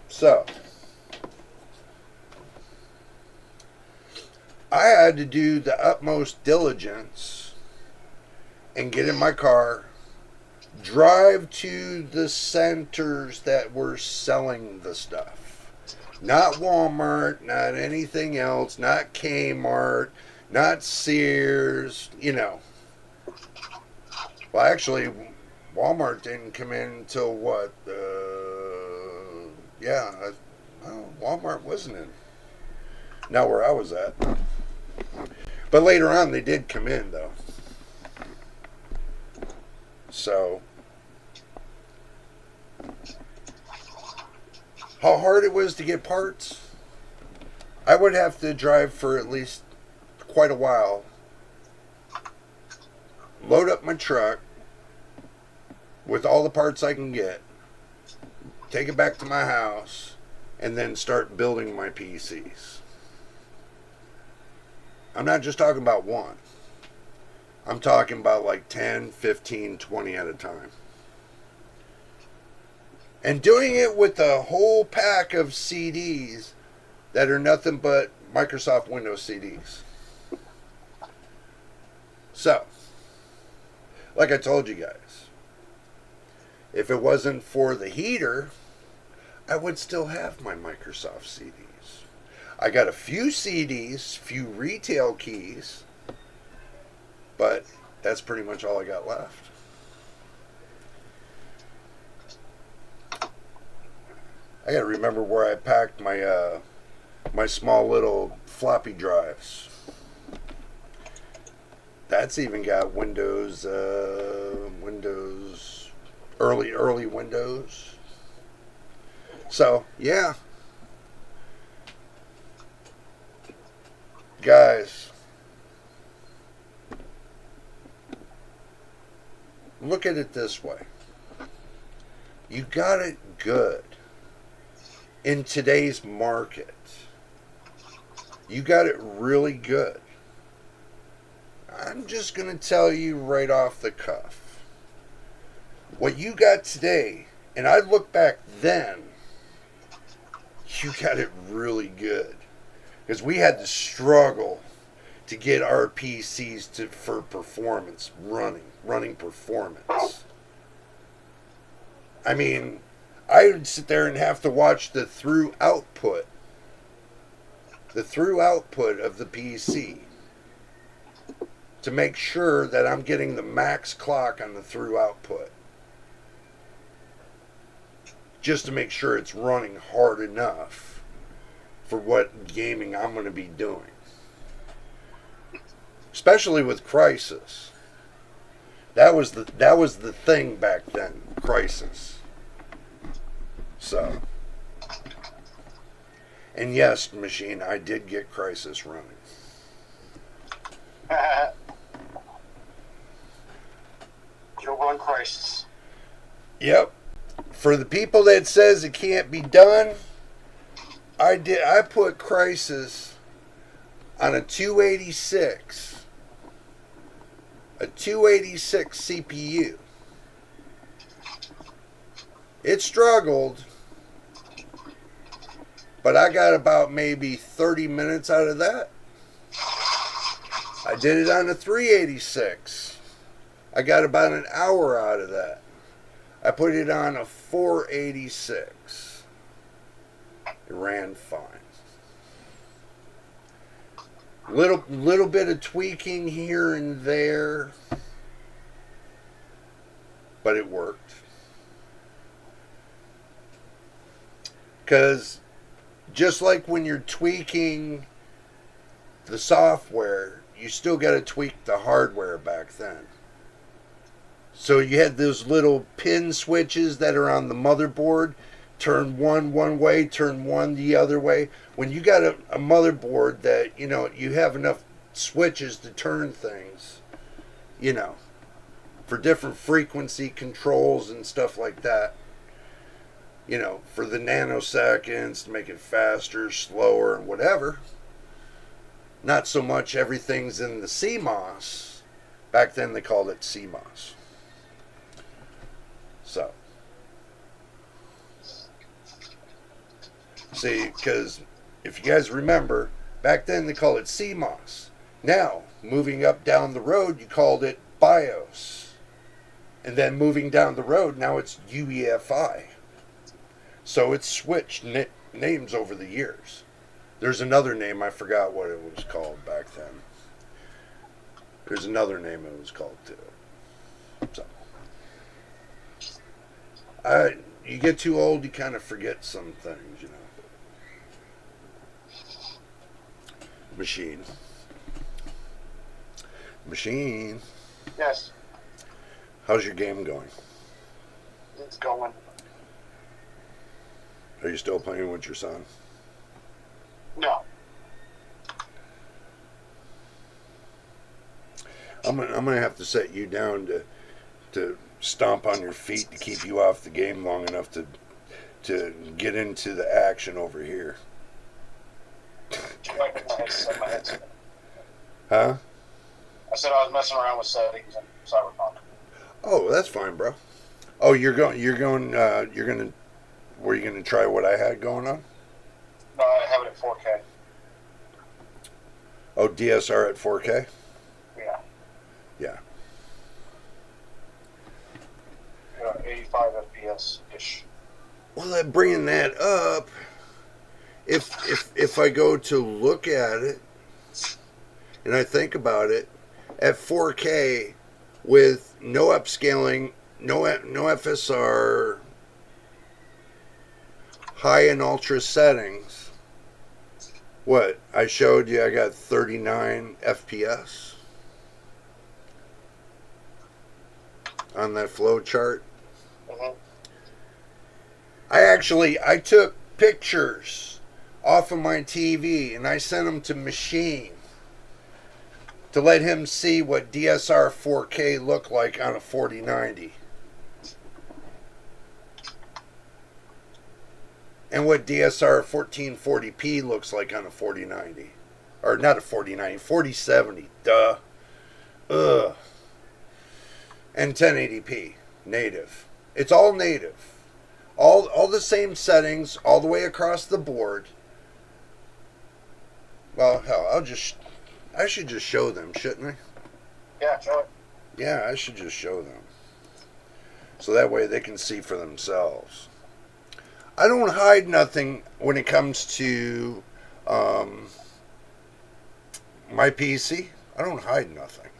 So, I had to do the utmost diligence and get in my car, drive to the centers that were selling the stuff. Not Walmart, not anything else, not Kmart, not Sears, Well, actually, Walmart didn't come in until what? Walmart wasn't in. Not where I was at. But later on, they did come in, though. So, how hard it was to get parts, I would have to drive for at least quite a while, load up my truck with all the parts I can get, take it back to my house, and then start building my PCs. I'm not just talking about one. I'm talking about like 10, 15, 20 at a time. And doing it with a whole pack of CDs that are nothing but Microsoft Windows CDs. So, like I told you guys, if it wasn't for the heater, I would still have my Microsoft CDs. I got a few CDs, few retail keys, but that's pretty much all I got left. I gotta remember where I packed my my small little floppy drives. That's even got Windows, early Windows. So yeah, guys, look at it this way. You got it good in today's market. You got it really good. I'm just going to tell you right off the cuff. What you got today, and I look back then, you got it really good. Because we had to struggle to get our PCs for performance, running performance. I mean, I would sit there and have to watch the through output of the PC to make sure that I'm getting the max clock on the through output. Just to make sure it's running hard enough for what gaming I'm going to be doing. Especially with Crysis. That was the thing back then, Crysis. So, and yes, machine, I did get Crysis running. You'll run Crisis. Yep. For the people that says it can't be done, I put Crysis on a 286 CPU. It struggled, but I got about maybe 30 minutes out of that. I did it on a 386. I got about an hour out of that. I put it on a 486. It ran fine. Little bit of tweaking here and there, but it worked. Because just like when you're tweaking the software, you still got to tweak the hardware back then. So you had those little pin switches that are on the motherboard. Turn one way, turn one the other way. When you got a motherboard that, you have enough switches to turn things, for different frequency controls and stuff like that. For the nanoseconds to make it faster, slower, and whatever. Not so much everything's in the CMOS. Back then they called it CMOS. So, see, because if you guys remember, back then they called it CMOS. Now, moving up down the road, you called it BIOS. And then moving down the road, now it's UEFI. So it's switched names over the years. There's another name, I forgot what it was called back then. There's another name it was called too. So, you get too old, you kind of forget some things, Machine. Machine. Yes, How's your game going? it's going. Are you still playing with your son? No. I'm gonna have to set you down to stomp on your feet to keep you off the game long enough to get into the action over here. My headset. Huh? I said I was messing around with settings and Cyberpunk. Oh, that's fine, bro. Oh, you're gonna, were you gonna try what I had going on? No, I have it at 4K. Oh, DSR at 4K? Yeah. Yeah. 85 FPS ish. Well, bringing that up, if I go to look at it and I think about it, at 4K with no upscaling, no FSR, high and ultra settings, what I showed you, I got 39 FPS on that flow chart. Mm-hmm. I took pictures off of my TV and I sent them to Machine to let him see what DSR 4K looked like on a 4090 and what DSR 1440p looks like on a 4090, or not a 4090, 4070. Duh. Ugh. And 1080p native. It's all native. All the same settings all the way across the board. Well, hell, I should just show them, shouldn't I? Yeah, show it. Yeah, I should just show them. So that way they can see for themselves. I don't hide nothing when it comes to my PC. I don't hide nothing.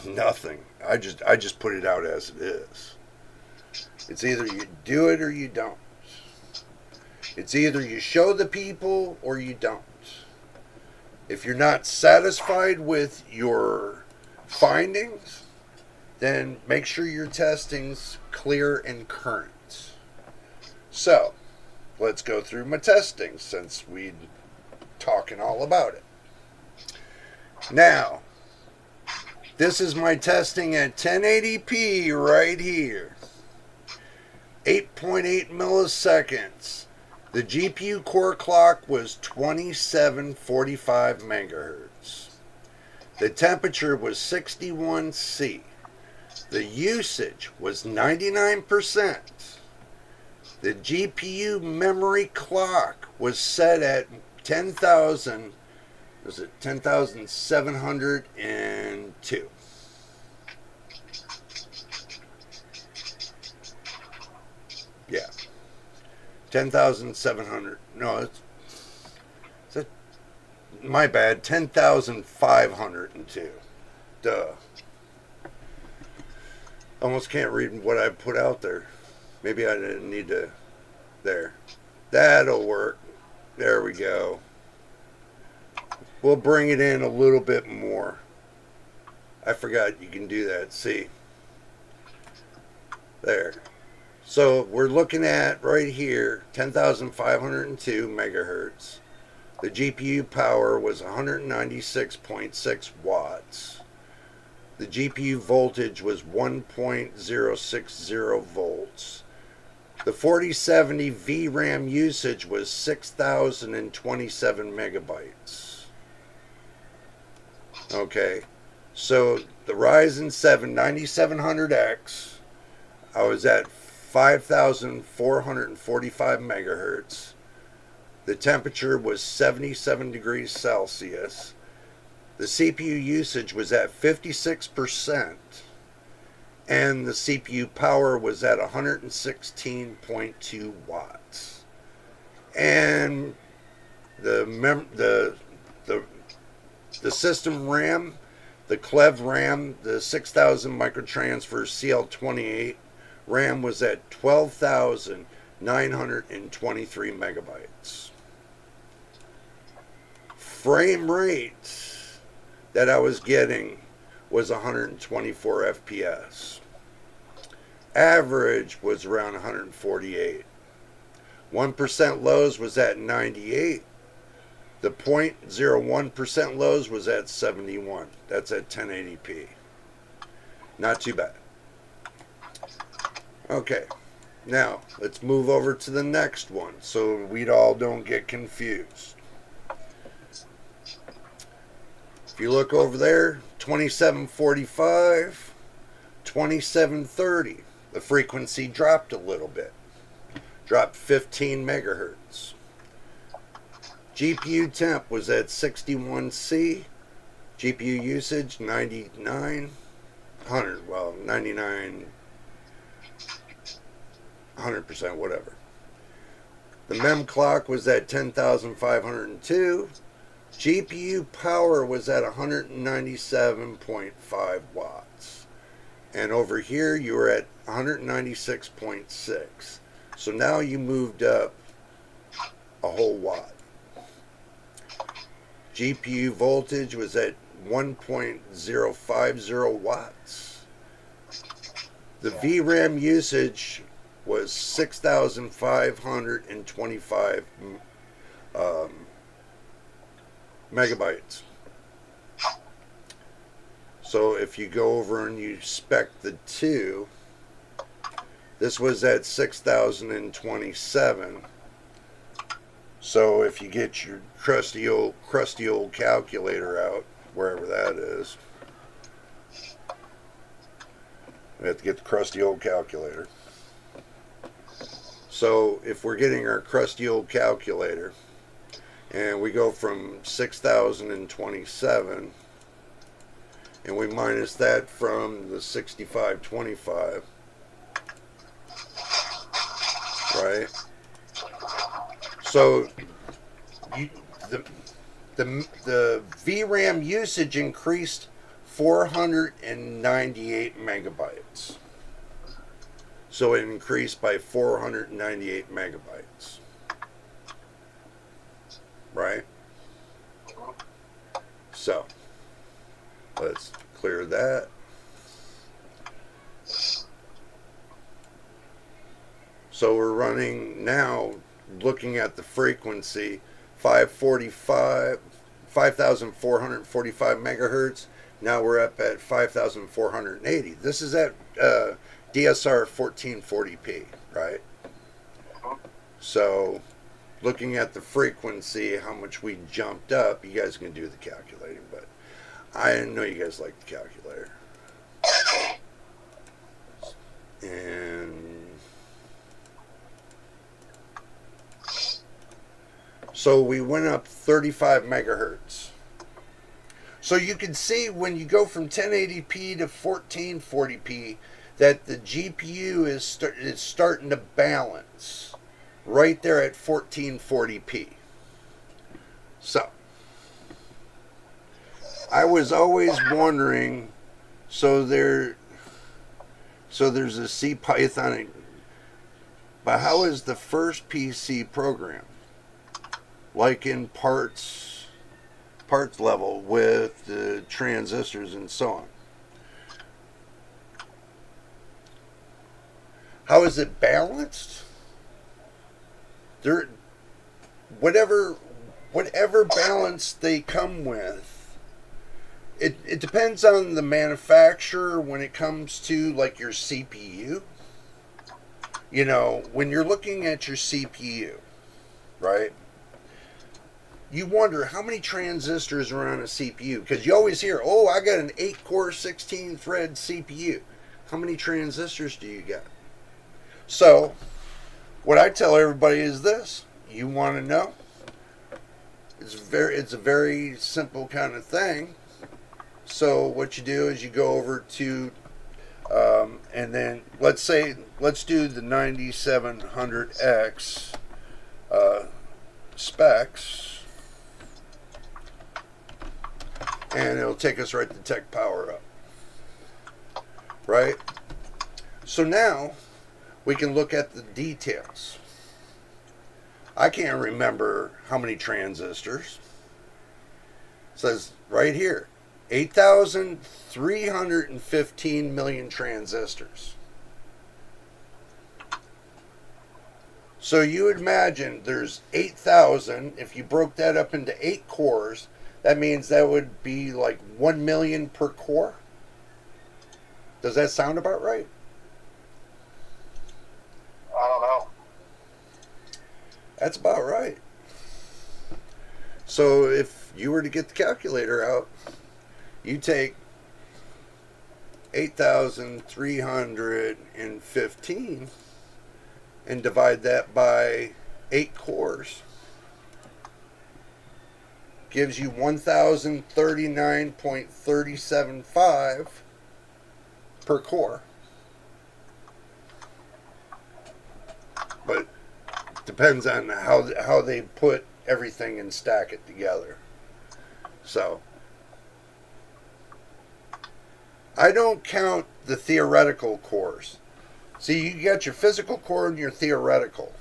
Nothing. I just put it out as it is. It's either you do it or you don't. It's either you show the people or you don't. If you're not satisfied with your findings, then make sure your testing's clear and current. So, let's go through my testing since we're talking all about it. Now, this is my testing at 1080p right here. 8.8 milliseconds. The GPU core clock was 2745 megahertz. The temperature was 61 C. The usage was 99%. The GPU memory clock was set at 10,000. Was it 10,702? Yeah. 10,700. No, it's a, my bad. 10,502. Duh. Almost can't read what I put out there. Maybe I didn't need to. There. That'll work. There we go. We'll bring it in a little bit more. I forgot you can do that. See? There. So we're looking at right here 10,502 megahertz. The GPU power was 196.6 watts. The GPU voltage was 1.060 volts. The 4070 VRAM usage was 6,027 megabytes. Okay, so the Ryzen 7 9700X, I was at 5,445 megahertz. The temperature was 77 degrees Celsius. The CPU usage was at 56%. And the CPU power was at 116.2 watts. And the system RAM, the Clev RAM, the 6000 microtransfer CL28 RAM was at 12,923 megabytes. Frame rate. that I was getting was 124 FPS. Average was around 148. 1% lows was at 98. The 0.01% lows was at 71. That's at 1080p. Not too bad. Okay, now let's move over to the next one so we all don't get confused. If you look over there, 2745, 2730. The frequency dropped a little bit. Dropped 15 megahertz. GPU temp was at 61C. GPU usage 99, 100, well, 99, 100%, whatever. The mem clock was at 10,502. GPU power was at 197.5 watts. And over here you were at 196.6. So now you moved up a whole watt. GPU voltage was at 1.050 watts. The VRAM usage was 6,525 megabytes. So if you go over and you spec the two, this was at 6,027. So if you get your crusty old calculator out, wherever that is, we have to get the crusty old calculator. So if we're getting our crusty old calculator, and we go from 6,027, and we minus that from the 6,525, right? So the VRAM usage increased 498 megabytes. So it increased by 498 megabytes. Right? So let's clear that. So we're running now, looking at the frequency, 5,445 megahertz. Now we're up at 5,480. This is at DSR 1440p, right? So looking at the frequency, how much we jumped up, you guys can do the calculating, but I know you guys like the calculator. And so we went up 35 megahertz. So you can see when you go from 1080p to 1440p that the GPU is starting to balance right there at 1440p. So I was always wondering, so there's a C Python, but how is the first PC program? Like in parts level with the transistors and so on. How is it balanced? There, whatever balance they come with, it depends on the manufacturer when it comes to like your CPU. You know, when you're looking at your CPU, right? You wonder how many transistors are on a CPU, because you always hear, oh, I got an 8-core 16-thread CPU. How many transistors do you got? So what I tell everybody is this: you want to know? It's a very simple kind of thing. So what you do is you go over to and then let's do the 9700X specs. And it'll take us right to Tech Power Up. Right? So now we can look at the details. I can't remember how many transistors. It says right here, 8,315 million transistors. So you would imagine there's 8,000. If you broke that up into 8 cores, that means that would be like 1 million per core. Does that sound about right? I don't know. That's about right. So if you were to get the calculator out, you take 8,315 and divide that by 8 cores. Gives you 1,039.375 per core. But depends on how they put everything and stack it together. So I don't count the theoretical cores. See, you got your physical core and your theoretical.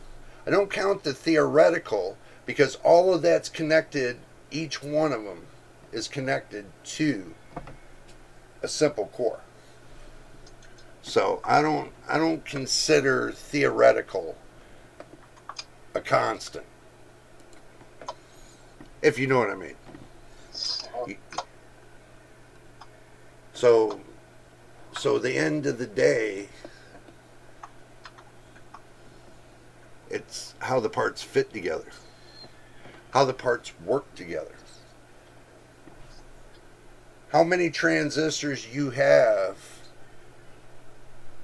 I don't count the theoretical because all of that's connected. Each one of them is connected to a simple core. So I don't consider theoretical a constant, if you know what I mean. So the end of the day, it's how the parts fit together, how the parts work together, how many transistors you have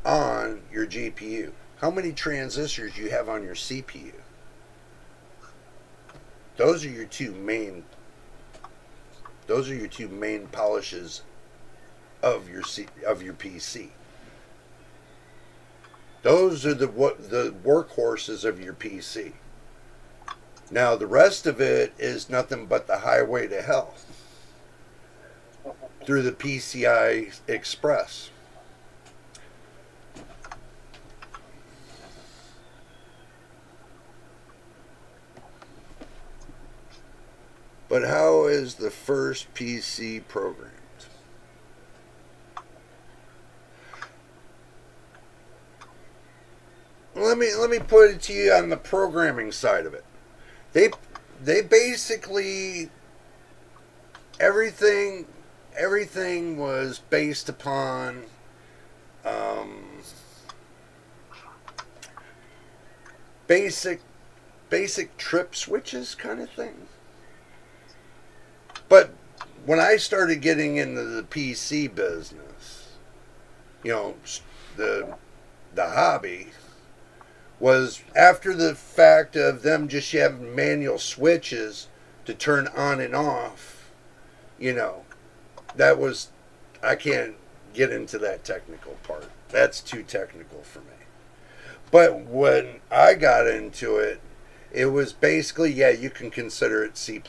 on your GPU, how many transistors you have on your CPU. Those are your two main polishes of your PC. Those are the workhorses of your PC. Now the rest of it is nothing but the highway to hell through the PCI Express. But how is the first PC programmed? Let me put it to you on the programming side of it. They basically everything was based upon basic trip switches kind of thing. But when I started getting into the PC business, you know, the hobby was after the fact of them just having manual switches to turn on and off. You know, that was, I can't get into that technical part. That's too technical for me. But when I got into it, it was basically, yeah, you can consider it C++.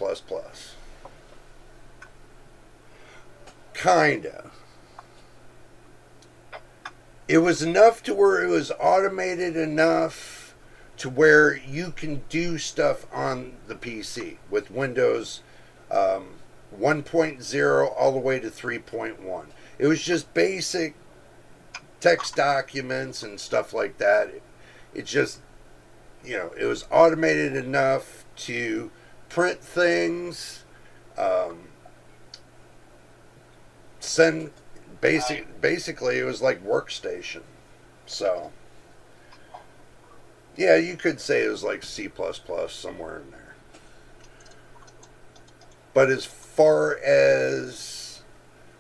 Kinda. It was enough to where it was automated enough to where you can do stuff on the PC with Windows 1.0 all the way to 3.1. It was just basic text documents and stuff like that. It just, you know, it was automated enough to print things, send basically it was like workstation. So yeah, you could say it was like C++ somewhere in there. But as far as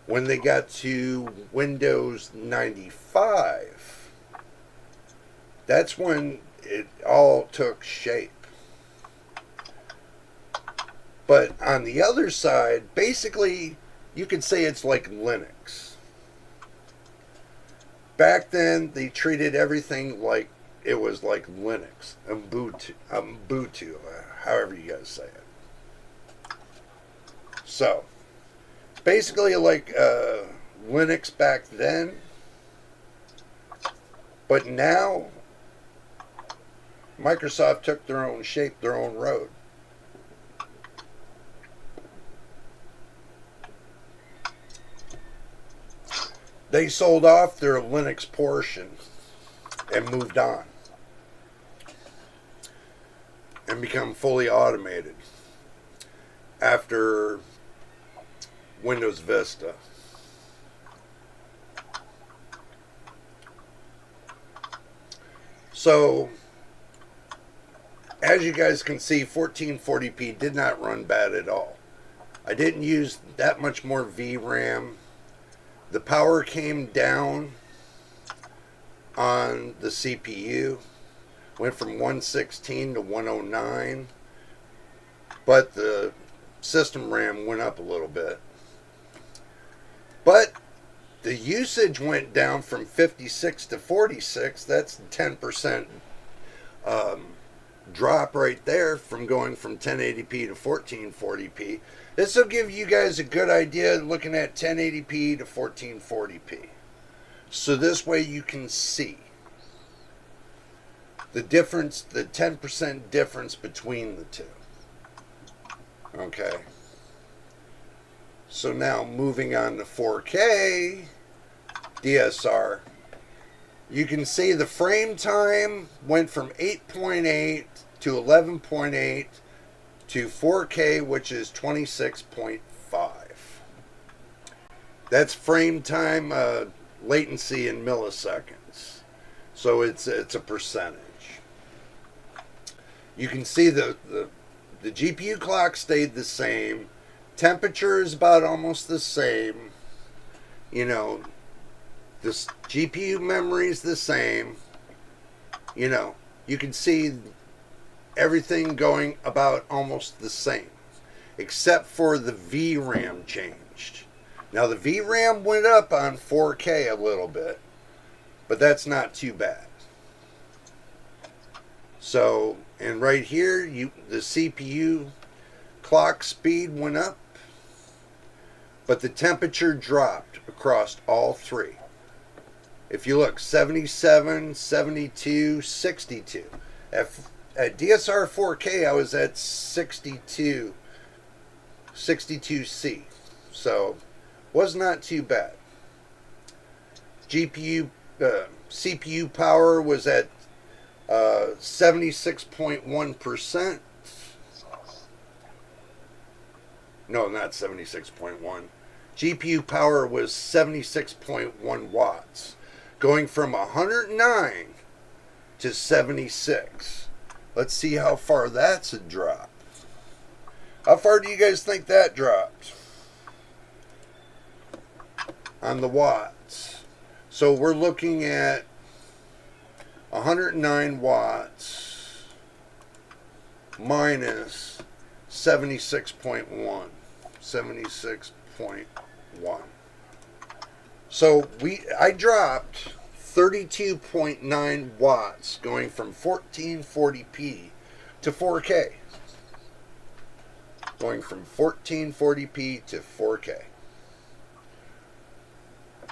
when they got to Windows 95, that's when it all took shape. But on the other side, basically you could say it's like Linux. Back then, they treated everything like it was like Linux, Ubuntu, however you guys say it. So, basically like Linux back then, but now Microsoft took their own shape, their own road. they sold off their Linux portion and moved on and become fully automated after Windows Vista. So, as you guys can see, 1440p did not run bad at all. I didn't use that much more VRAM. The power came down on the CPU. Went from 116 to 109. But the system RAM went up a little bit. But the usage went down from 56 to 46. That's a 10% drop right there from going from 1080p to 1440p. This will give you guys a good idea looking at 1080p to 1440p. So this way you can see the difference, the 10% difference between the two. Okay. So now moving on to 4K DSR, you can see the frame time went from 8.8 to 11.8 to 4K, which is 26.5. That's frame time latency in milliseconds. So it's a percentage. You can see the GPU clock stayed the same. Temperature is about almost the same. You know, the GPU memory is the same. You know, you can see everything going about almost the same, except for the VRAM changed. Now the VRAM went up on 4K a little bit, but that's not too bad. So, and right here, the CPU clock speed went up, but the temperature dropped across all three. If you look, 77, 72, 62. At DSR 4K, I was at 62, 62C. So, was not too bad. CPU power was at 76.1%. No, not 76.1. GPU power was 76.1 watts, going from 109 to 76. Let's see how far that's a drop. How far do you guys think that dropped on the watts? So we're looking at 109 watts minus 76.1. 76.1. So I dropped 32.9 watts going from 1440p to 4K. Going from 1440p to 4K.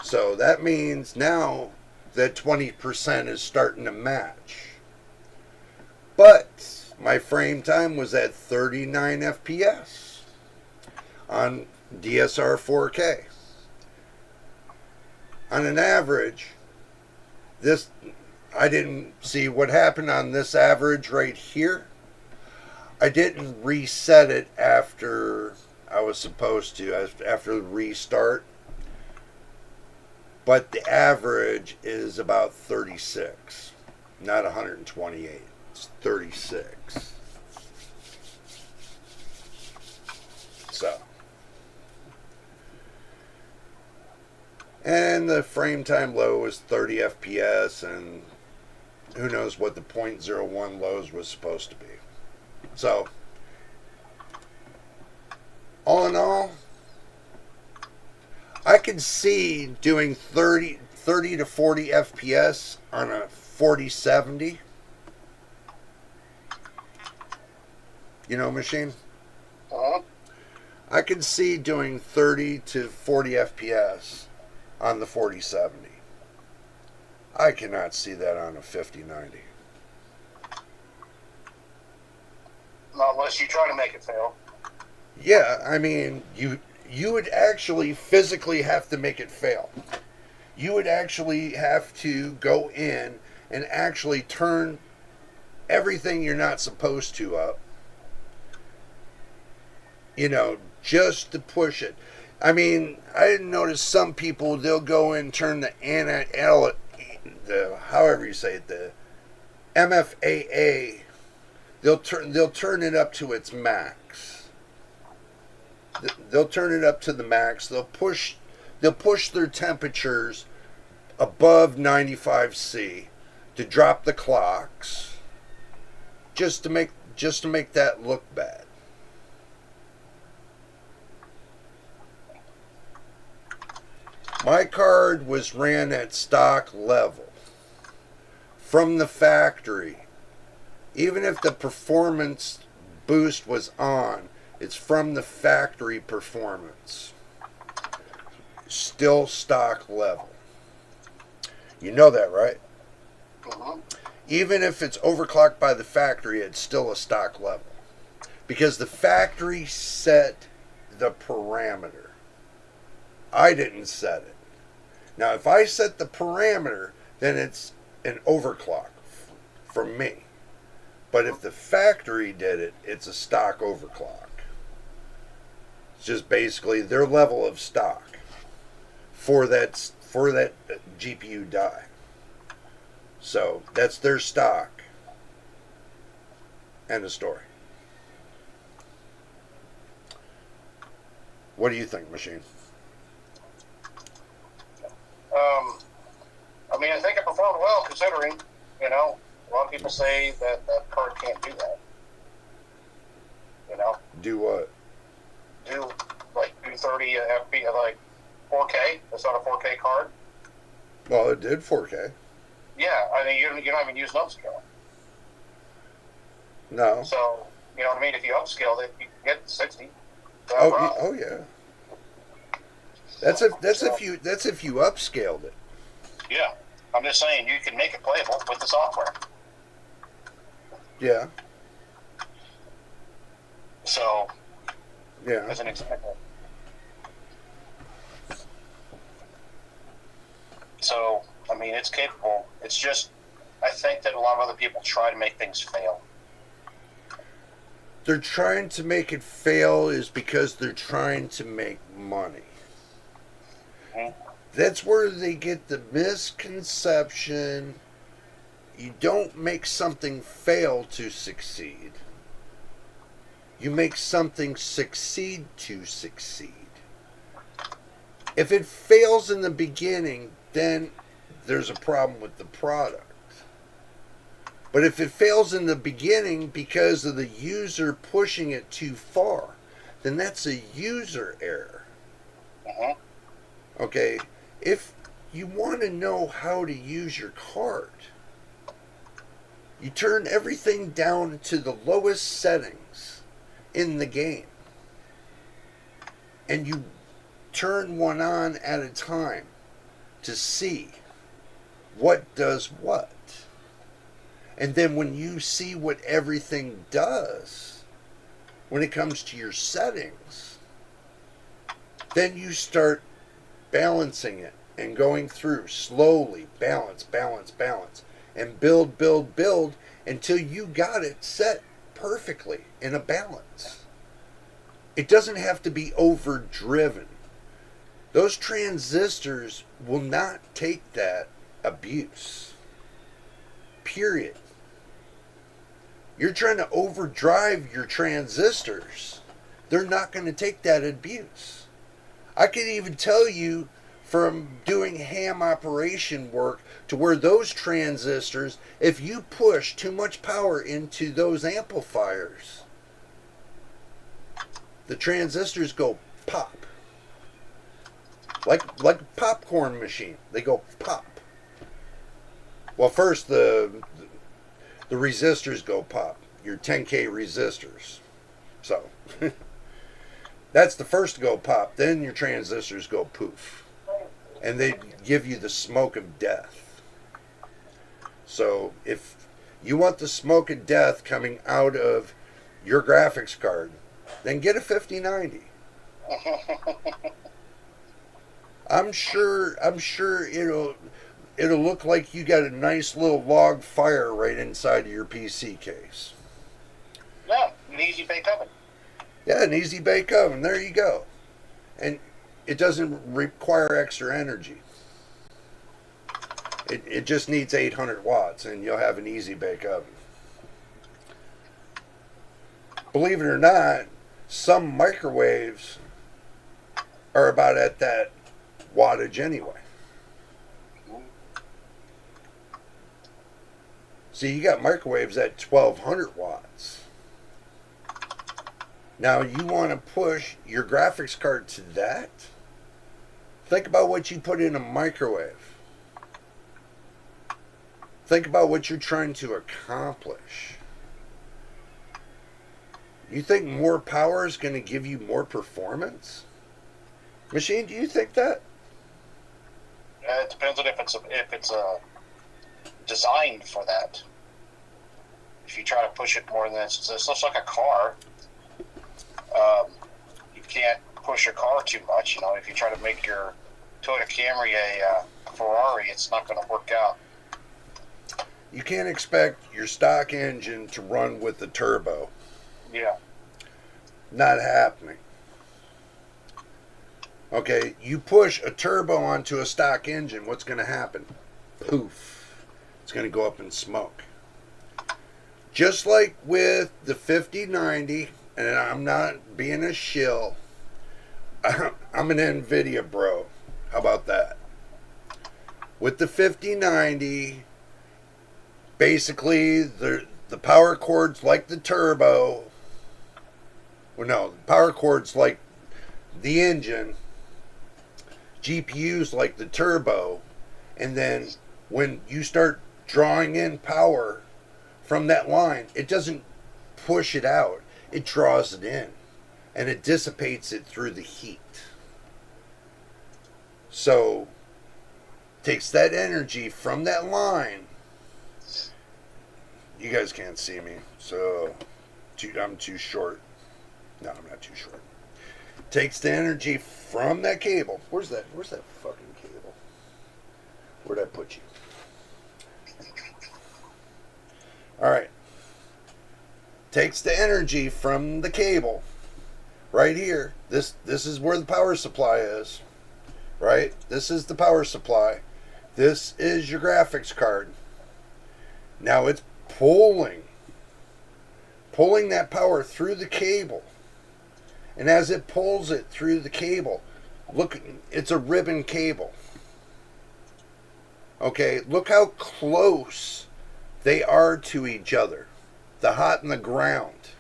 So that means now that 20% is starting to match. But my frame time was at 39 FPS on DSR 4K. On an average, this, I didn't see what happened on this average right here. I didn't reset it after I was supposed to, after the restart. But the average is about 36, not 128. It's 36. So. And the frame time low was 30 FPS, and who knows what the 0.01 lows was supposed to be. So, all in all, I could see doing 30 to 40 FPS on a 4070. You know, machine? Uh-huh. I could see doing 30 to 40 FPS on the 4070. I cannot see that on a 5090. Not unless you try to make it fail. Yeah, I mean, you would actually physically have to make it fail. you would actually have to go in and actually turn everything you're not supposed to up, just to push it. I mean, I noticed some people, they'll go and turn the however you say it, the MFAA, they'll turn it up to its max. They'll turn it up to the max. They'll push their temperatures above 95°C to drop the clocks, just to make that look bad. My card was ran at stock level from the factory. Even if the performance boost was on, it's from the factory performance. Still stock level. You know that, right? Mm-hmm. Even if it's overclocked by the factory, it's still a stock level. Because the factory set the parameter. I didn't set it. Now, if I set the parameter, then it's an overclock from me. But if the factory did it, it's a stock overclock. It's just basically their level of stock for that GPU die. So that's their stock. End of story. What do you think, Machine? I mean, I think it performed well considering, a lot of people say that that card can't do that. Do what? Do 30 FP, like 4K. That's not a 4K card. Well, it did 4K. Yeah, I mean, you're not even using upscale. No. So, you know what I mean? If you upscale it, you can get 60. Oh yeah. That's if you upscaled it. Yeah, I'm just saying you can make it playable with the software. Yeah. So, Yeah. as an example. So, I mean, it's capable. It's just, I think that a lot of other people try to make things fail. They're trying to make it fail is because they're trying to make money. Mm-hmm. That's where they get the misconception. You don't make something fail to succeed. You make something succeed to succeed. If it fails in the beginning, then there's a problem with the product. But if it fails in the beginning because of the user pushing it too far, then that's a user error. Mm-hmm. Okay? If you want to know how to use your card, you turn everything down to the lowest settings in the game. And you turn one on at a time to see what does what. And then when you see what everything does, when it comes to your settings, then you start balancing it and going through slowly, balance, and build until you got it set perfectly in a balance. It doesn't have to be overdriven. Those transistors will not take that abuse. Period. You're trying to overdrive your transistors. They're not going to take that abuse. I could even tell you from doing ham operation work to where those transistors, if you push too much power into those amplifiers, the transistors go pop. Like a popcorn machine. They go pop. Well, first the resistors go pop. Your 10K resistors. So, that's the first to go pop. Then your transistors go poof. And they give you the smoke of death. So, if you want the smoke of death coming out of your graphics card, then get a 5090. I'm sure it'll look like you got a nice little log fire right inside of your PC case. Yeah, an easy bake oven. Yeah, an easy bake oven. There you go. And it doesn't require extra energy. It just needs 800 watts, and you'll have an easy bake oven. Believe it or not, some microwaves are about at that wattage anyway. See, you got microwaves at 1200 watts. Now, you want to push your graphics card to that? Think about what you put in a microwave. Think about what you're trying to accomplish. You think more power is going to give you more performance? Machine, do you think that? It depends on if it's designed for that. If you try to push it more than this, it's just like a car. You can't push a car too much. You know, if you try to make your Toyota Camry a Ferrari, it's not going to work out. You can't expect your stock engine to run with the turbo. Yeah. Not happening. Okay, you push a turbo onto a stock engine, what's going to happen? Poof. It's going to go up in smoke. Just like with the 5090, and I'm not being a shill, I'm an NVIDIA bro. How about that? With the 5090, basically the power chord's like the turbo. Well, no, the power chord's like the engine. GPU's like the turbo. And then when you start drawing in power from that line, it doesn't push it out. It draws it in. And it dissipates it through the heat. So, takes that energy from that line. You guys can't see me, so I'm too short. No, I'm not too short. Takes the energy from that cable. Where's that fucking cable? Where'd I put you? Alright. Takes the energy from the cable. Right here. This is where the power supply is. Right? This is the power supply. This is your graphics card. Now it's pulling that power through the cable. And as it pulls it through the cable, look, it's a ribbon cable. Okay, look how close they are to each other. The hot and the ground.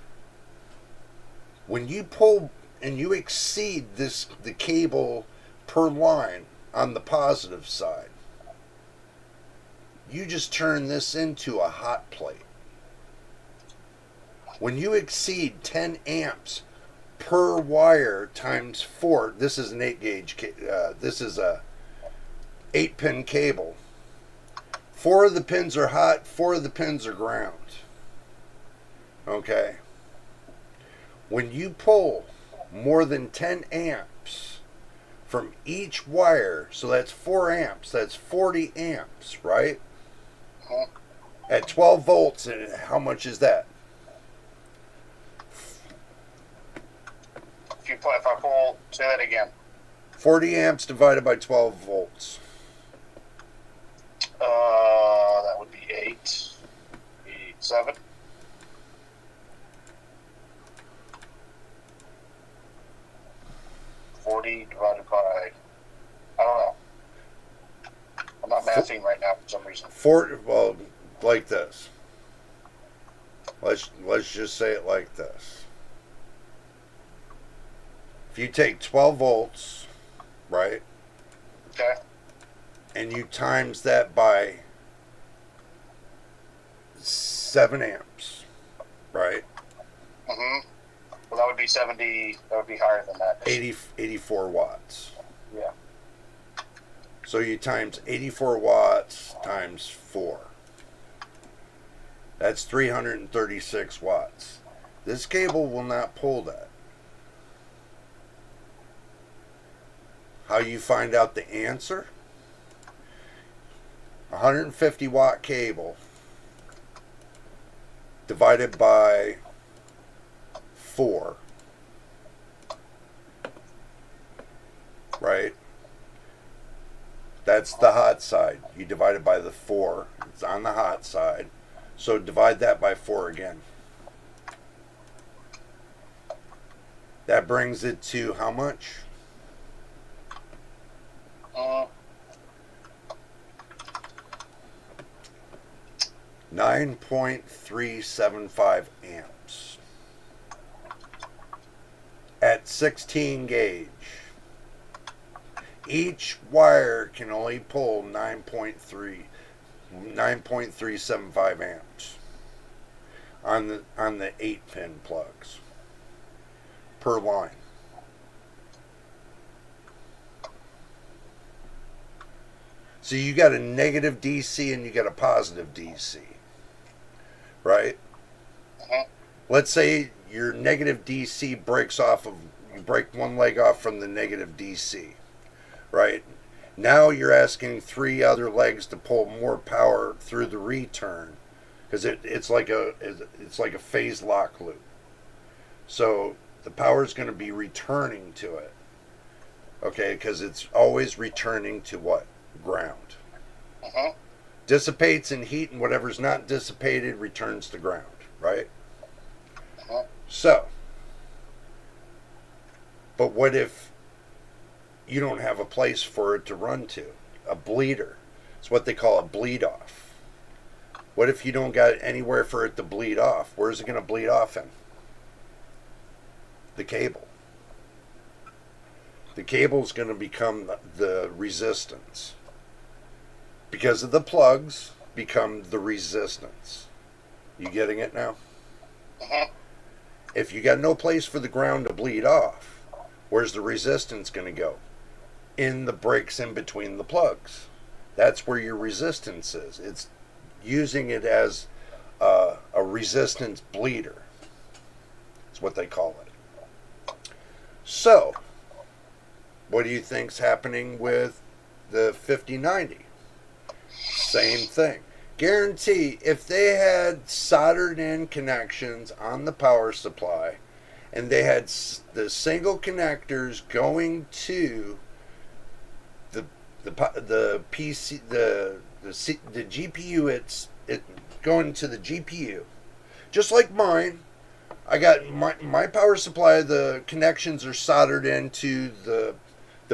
When you pull and you exceed the cable per line on the positive side, you just turn this into a hot plate. When you exceed 10 amps per wire times 4, this is an 8 gauge, this is a 8-pin cable. 4 of the pins are hot, 4 of the pins are ground. Okay. When you pull more than 10 amps from each wire, so that's 4 amps, that's 40 amps, right? At 12 volts, and how much is that? If I pull, say that again. 40 amps divided by 12 volts. That would be 7. Divided by, I don't know. I'm not mathing right now for some reason. Well, like this. Let's just say it like this. If you take 12 volts, right? Okay. And you times that by 7 amps, right? Mm-hmm. Well, that would be 70. That would be higher than that. 84 watts. Yeah. So you times 84 watts times 4. That's 336 watts. This cable will not pull that. How you find out the answer? 150 watt cable divided by 4, right? That's the hot side. You divide it by the 4. It's on the hot side. So divide that by 4 again. That brings it to how much? 9.375 amps at 16 gauge. Each wire can only pull 9.375 amps on the 8-pin plugs per line. So you got a negative DC and you got a positive DC, right? Let's say your negative DC breaks off of, you break one leg off from the negative DC, right? Now you're asking 3 other legs to pull more power through the return, because it's like a phase lock loop. So the power is going to be returning to it, okay? Because it's always returning to what? Ground. Dissipates in heat, and whatever's not dissipated returns to ground, right? So, but what if you don't have a place for it to run to? A bleeder. It's what they call a bleed off. What if you don't got anywhere for it to bleed off? Where's it going to bleed off in? The cable. The cable's going to become the resistance. Because of the plugs, become the resistance. You getting it now? If you got no place for the ground to bleed off, where's the resistance going to go? In the breaks in between the plugs. That's where your resistance is. It's using it as a resistance bleeder. That's what they call it. So, what do you think's happening with the 5090? Same thing. Guarantee if they had soldered in connections on the power supply and they had the single connectors going to the PC, the GPU, it going to the GPU, just like mine. I got my power supply. The connections are soldered into the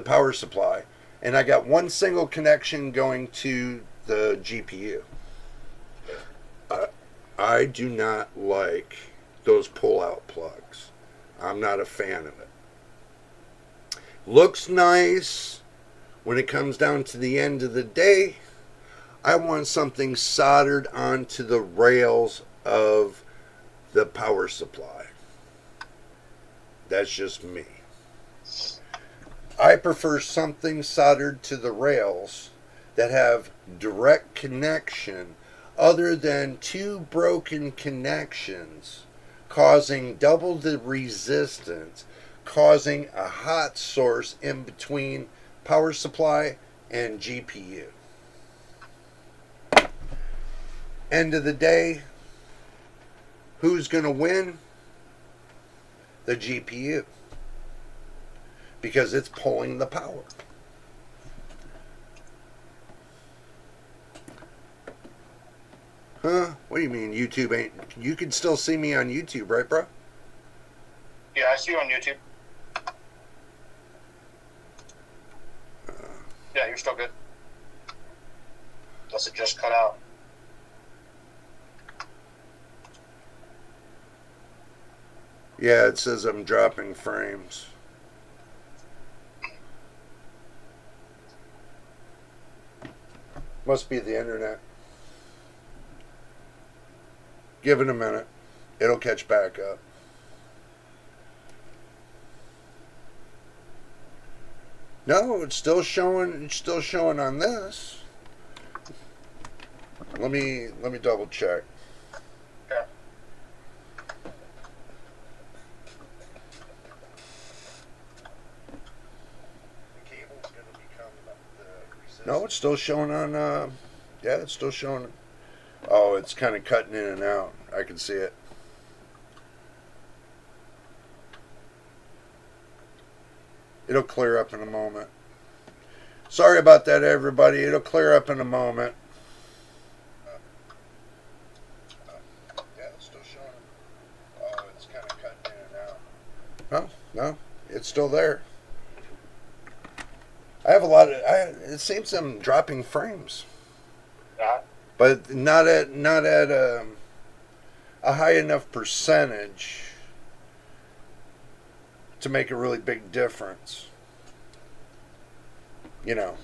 power supply, and I got one single connection going to the GPU. I do not like those pull-out plugs. I'm not a fan of it. Looks nice. When it comes down to the end of the day, I want something soldered onto the rails of the power supply. That's just me. I prefer something soldered to the rails that have direct connection, other than 2 broken connections causing double the resistance, causing a hot source in between power supply and GPU. End of the day, who's going to win? The GPU. Because it's pulling the power. Huh? What do you mean YouTube ain't... You can still see me on YouTube, right, bro? Yeah, I see you on YouTube. Yeah, you're still good. Unless it just cut out. Yeah, it says I'm dropping frames. Must be the internet. Give it a minute. It'll catch back up. No, it's still showing. It's still showing on this. Let me double check. Okay. The cable. No, it's still showing on. Yeah, it's still showing. Oh, it's kind of cutting in and out. I can see it. It'll clear up in a moment. Sorry about that, everybody. It'll clear up in a moment. Yeah, it's still showing. Oh, it's kind of cutting in and out. Oh, no, it's still there. I have a lot of. It seems I'm dropping frames, but not at a high enough percentage to make a really big difference. You know.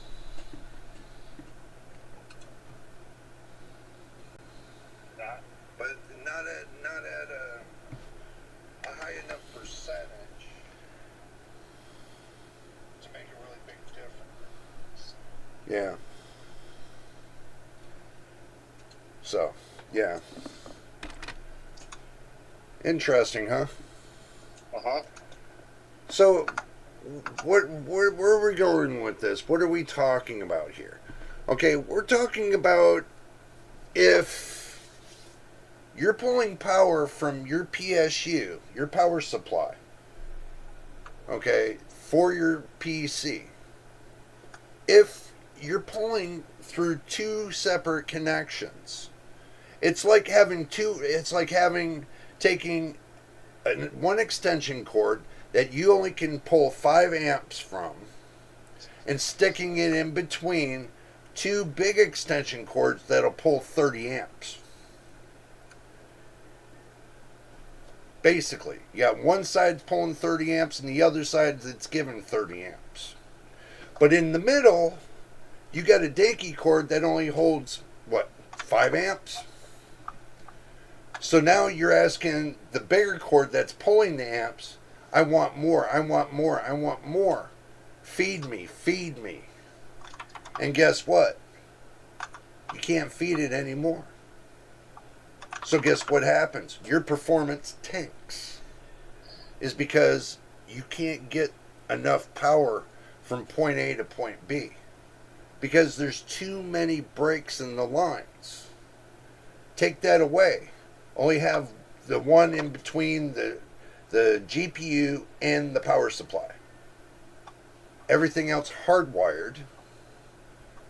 But not at a high enough percentage to make a really big difference. Yeah. So, yeah. Interesting, huh? Uh-huh. So, where are we going with this? What are we talking about here? Okay, we're talking about if you're pulling power from your PSU, your power supply, okay, for your PC. If you're pulling through two separate connections, it's like taking one extension cord that you only can pull 5 amps from and sticking it in between two big extension cords that'll pull 30 amps. Basically, you got one side pulling 30 amps and the other side that's giving 30 amps. But in the middle, you got a dinky cord that only holds, 5 amps? So now you're asking the bigger cord that's pulling the amps, I want more, I want more, I want more. Feed me, feed me. And guess what? You can't feed it anymore. So guess what happens? Your performance tanks. Is because you can't get enough power from point A to point B. Because there's too many breaks in the lines. Take that away. Only have the one in between the GPU and the power supply. Everything else hardwired.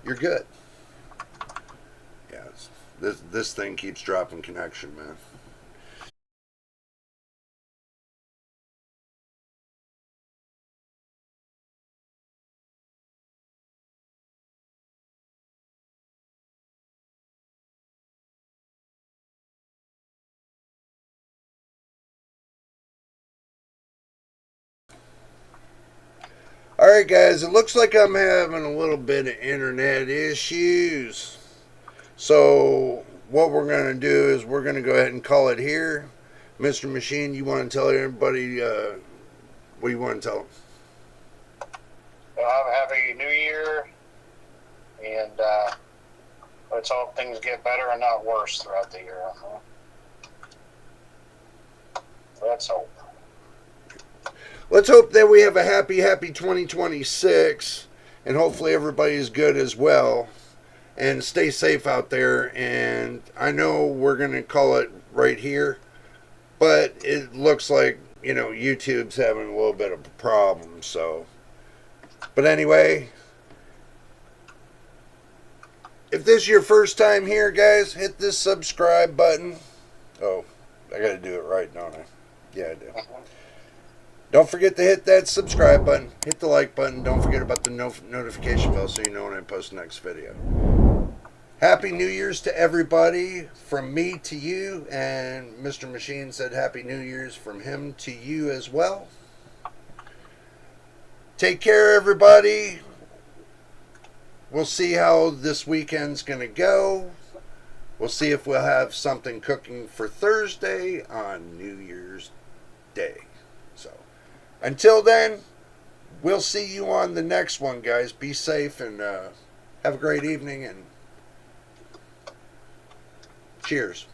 You're good. Yeah, this thing keeps dropping connection, man. Alright guys, it looks like I'm having a little bit of internet issues. So what we're going to do is we're going to go ahead and call it here. Mr. Machine, you want to tell everybody what do you want to tell them? Well, have a happy new year, and let's hope things get better and not worse throughout the year. Let's hope. Let's hope that we have a happy 2026, and hopefully everybody's good as well. And stay safe out there. And I know we're going to call it right here, but it looks like, YouTube's having a little bit of a problem. So, but anyway, if this is your first time here, guys, hit this subscribe button. Oh, I got to do it right, don't I? Yeah, I do. Don't forget to hit that subscribe button. Hit the like button. Don't forget about the notification bell so you know when I post the next video. Happy New Year's to everybody from me to you. And Mr. Machine said Happy New Year's from him to you as well. Take care, everybody. We'll see how this weekend's going to go. We'll see if we'll have something cooking for Thursday on New Year's Day. So, until then, we'll see you on the next one, guys. Be safe and have a great evening, and cheers.